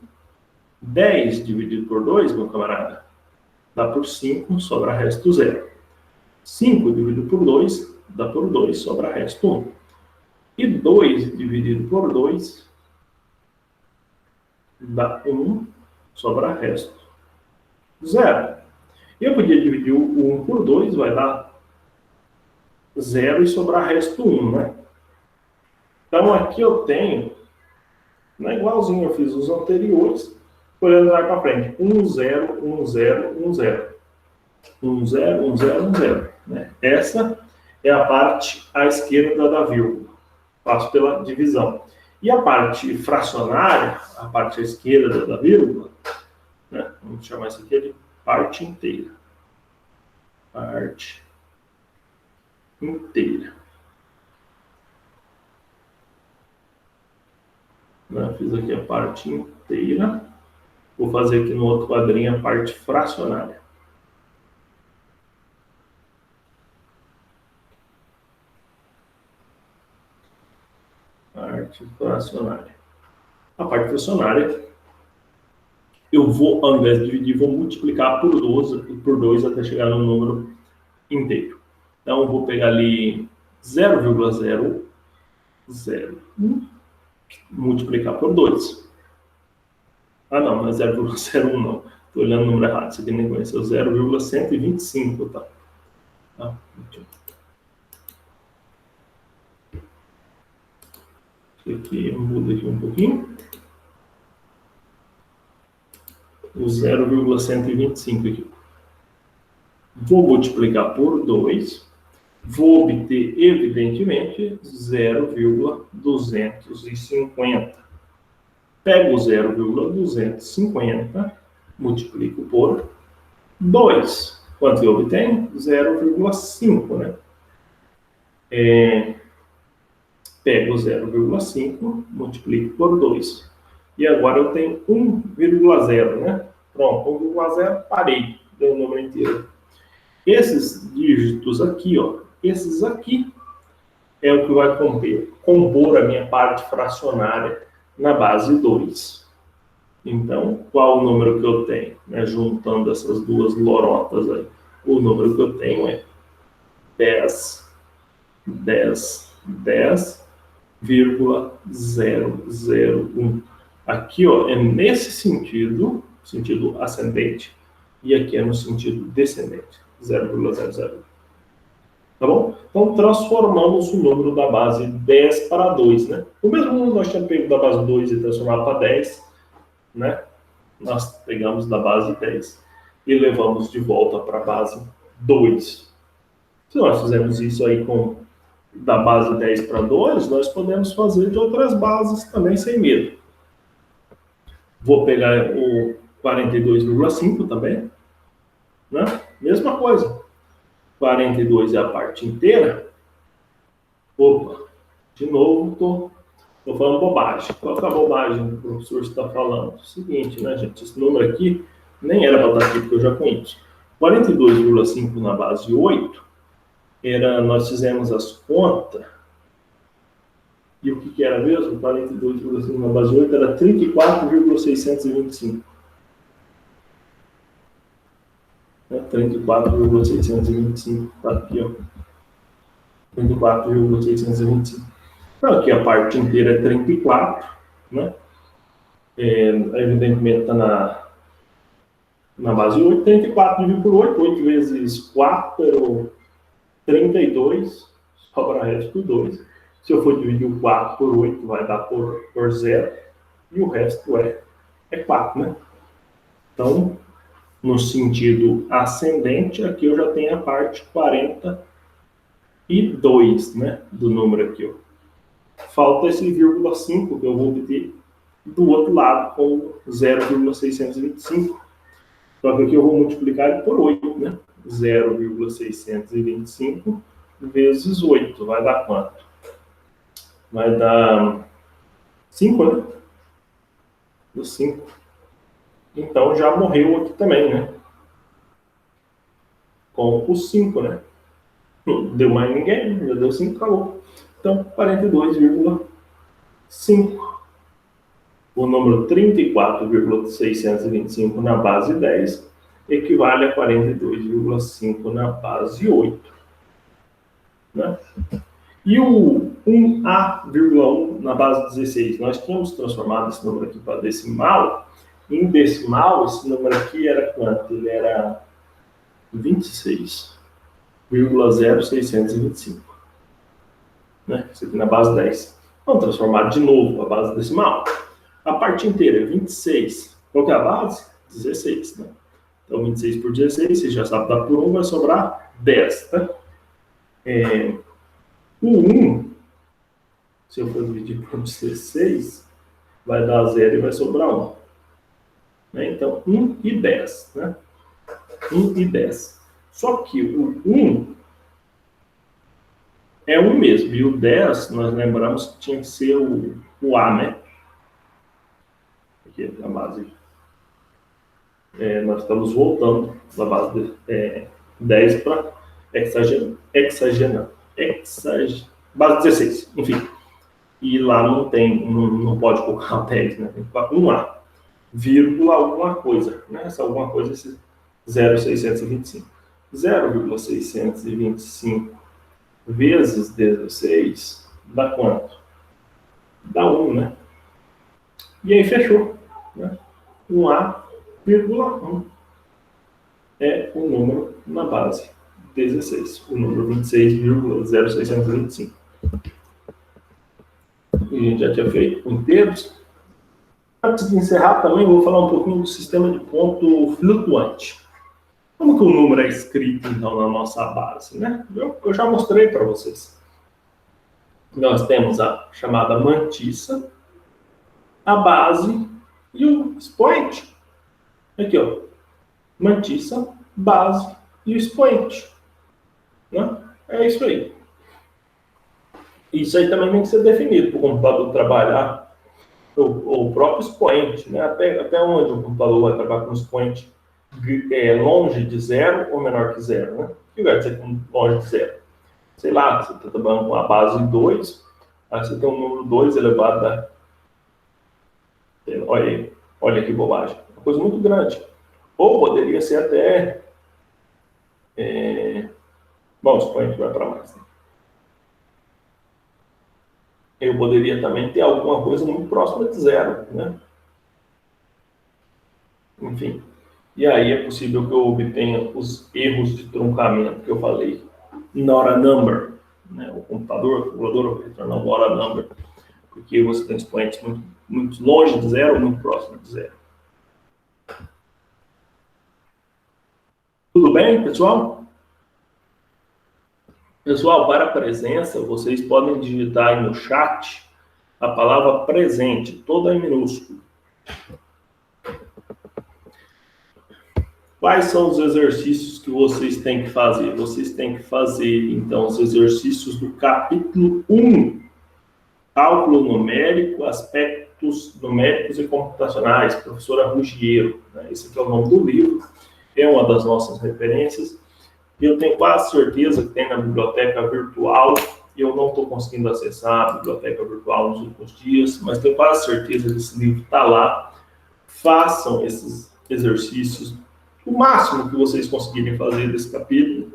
10 dividido por 2, meu camarada, dá por 5, sobra resto 0. 5 dividido por 2, dá por 2, sobra resto 1. E 2 dividido por 2, dá 1, sobra resto 0. Eu podia dividir o 1 por 2, vai dar 0 e sobrar resto 1, né? Então aqui eu tenho, né, igualzinho eu fiz os anteriores, olhando lá para frente, 1, 0, 1, 0, 1, 0. 1, 0, 1, 0, 1, 0. Né? Essa é a parte à esquerda da vírgula. Faço pela divisão. E a parte fracionária, a parte à esquerda da vírgula, né? Vamos chamar isso aqui de parte inteira. Parte inteira. Né? Fiz aqui a parte inteira. Vou fazer aqui no outro quadrinho a parte fracionária. Parte fracionária. A parte fracionária, eu vou, ao invés de dividir, vou multiplicar por 2 até chegar no número inteiro. Então, eu vou pegar ali 0,001, multiplicar por 2. Ah, não, não é 0,01 não. Estou olhando o número errado, isso aqui nem conheceu. 0,125, tá? Aqui, muda aqui um pouquinho. O 0,125 aqui. Vou multiplicar por 2. Vou obter, evidentemente, 0,250. Pego o 0,250, multiplico por 2. Quanto eu obtenho? 0,5, né? Pego 0,5, multiplico por 2. E agora eu tenho 1,0, né? Pronto, 1,0, parei, deu o número inteiro. Esses dígitos aqui, ó, esses aqui é o que vai compor a minha parte fracionária na base 2. Então, qual o número que eu tenho? Né? Juntando essas duas lorotas aí, o número que eu tenho é 10, 10, 10,001. Aqui, ó, é nesse sentido ascendente, e aqui é no sentido descendente, 0,001. Tá bom? Então, transformamos o número da base 10 para 2, né? O mesmo número nós tínhamos pego da base 2 e transformado para 10, né? Nós pegamos da base 10 e levamos de volta para a base 2. Se nós fizermos isso aí com da base 10 para 2, nós podemos fazer de outras bases também sem medo. Vou pegar o 42,5 também, né? Mesma coisa. 42 é a parte inteira. Opa, de novo, estou falando bobagem. Qual é a bobagem que o professor está falando? O seguinte, né, gente? Esse número aqui nem era para estar aqui, porque eu já conheço. 42,5 na base 8, nós fizemos as contas, e o que era mesmo? 42,5 na base 8 era 34,625. 34,625, tá aqui, ó. 34,625. Então, aqui a parte inteira é 34, né? Evidentemente está na base 8, 34,8, 8 vezes 4, 32, sobra resto 2. Se eu for dividir o 4 por 8, vai dar por 0, e o resto é 4, né? Então, no sentido ascendente, aqui eu já tenho a parte 42, né, do número aqui, ó. Falta esse vírgula 5 que eu vou obter do outro lado com 0,625. Só que aqui eu vou multiplicar por 8, né? 0,625 vezes 8. Vai dar quanto? Vai dar 5, né? Do 5. Então já morreu aqui também, né? Com o 5, né? Não deu mais ninguém, já deu 5, acabou. Então, 42,5. O número 34,625 na base 10 equivale a 42,5 na base 8. Né? E o 1A,1 na base 16, nós tínhamos transformado esse número aqui para decimal. Em decimal, esse número aqui era quanto? Ele era 26,0625. Né? Isso aqui na base 10. Vamos transformar de novo a base decimal. A parte inteira é 26. Qual que é a base? 16, né? Então, 26 por 16, você já sabe dar por 1, vai sobrar 10, tá? O 1, se eu for dividir por 16, vai dar 0 e vai sobrar 1. Né? Então, 1 e 10, né? 1 e 10. Só que o 1 é 1 mesmo, e o 10, nós lembramos que tinha que ser o A, né? Aqui na base. Nós estamos voltando da base 10 para base 16, enfim. E lá não pode colocar 10, né? Tem que colocar 1A, vírgula alguma coisa, né? Essa alguma coisa é esse 0,625. 0,625 vezes 16 dá quanto? Dá 1, né? E aí fechou, né? 1A,1 é o número na base 16, o número 26,0625. E a gente já tinha feito inteiros. Antes de encerrar também, eu vou falar um pouquinho do sistema de ponto flutuante. Como que o número é escrito, então, na nossa base, né? Eu já mostrei para vocês. Nós temos a chamada mantissa, a base e o expoente. Aqui, ó. Mantissa, base e o expoente. Né? É isso aí. Isso aí também tem que ser definido para o computador trabalhar, o próprio expoente, né? Até onde o computador vai trabalhar com o expoente longe de 0 ou menor que 0, né? O que vai dizer longe de 0? sei lá, você está trabalhando com a base 2, aí você tem um número 2 elevado a... Olha aí, olha que bobagem. Uma coisa muito grande. Ou poderia ser até... Bom, suponho que vai para mais. Né? Eu poderia também ter alguma coisa muito próxima de zero, né? Enfim. E aí é possível que eu obtenha os erros de truncamento que eu falei. Not a number. Né? O computador, o calculador vai retornar not a number. Porque você tem expoentes muito, muito longe de zero ou muito próximo de zero. Tudo bem, pessoal? Pessoal, para a presença, vocês podem digitar aí no chat a palavra presente, toda em minúsculo. Quais são os exercícios que vocês têm que fazer? Vocês têm que fazer, então, os exercícios do capítulo 1, cálculo numérico, aspectos numéricos e computacionais, professora Ruggiero. Né? Esse aqui é o nome do livro, é uma das nossas referências. Eu tenho quase certeza que tem na biblioteca virtual. Eu não estou conseguindo acessar a biblioteca virtual nos últimos dias, mas tenho quase certeza que esse livro está lá. Façam esses exercícios o máximo que vocês conseguirem fazer desse capítulo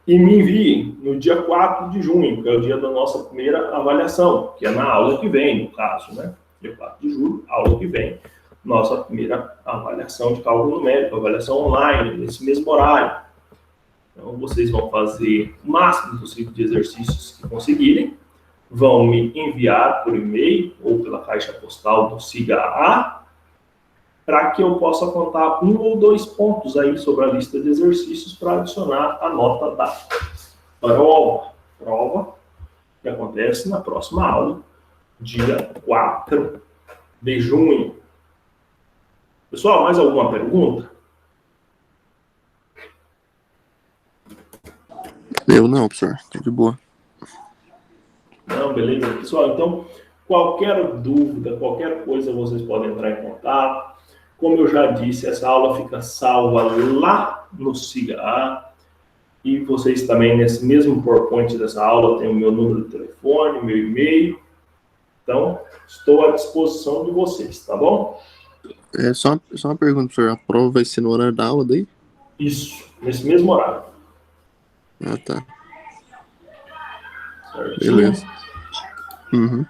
e me enviem no dia 4 de junho, que é o dia da nossa primeira avaliação, que é na aula que vem, no caso, né? Dia 4 de julho, aula que vem, nossa primeira avaliação de cálculo numérico, avaliação online, nesse mesmo horário. Então, vocês vão fazer o máximo possível de exercícios que conseguirem, vão me enviar por e-mail ou pela caixa postal do SIGA-A, para que eu possa contar 1 ou 2 pontos aí sobre a lista de exercícios para adicionar a nota da prova que acontece na próxima aula, dia 4 de junho. Pessoal, mais alguma pergunta? Eu não, professor. Tô de boa. Não, beleza. Pessoal, então, qualquer dúvida, qualquer coisa, vocês podem entrar em contato. Como eu já disse, essa aula fica salva lá no SIGA-A. E vocês também, nesse mesmo PowerPoint dessa aula, tem o meu número de telefone, meu e-mail. Então, estou à disposição de vocês, tá bom? É só uma pergunta, professor. A prova vai ser no horário da aula daí? Isso, nesse mesmo horário. Ah, tá. Certinho? Beleza. Uhum.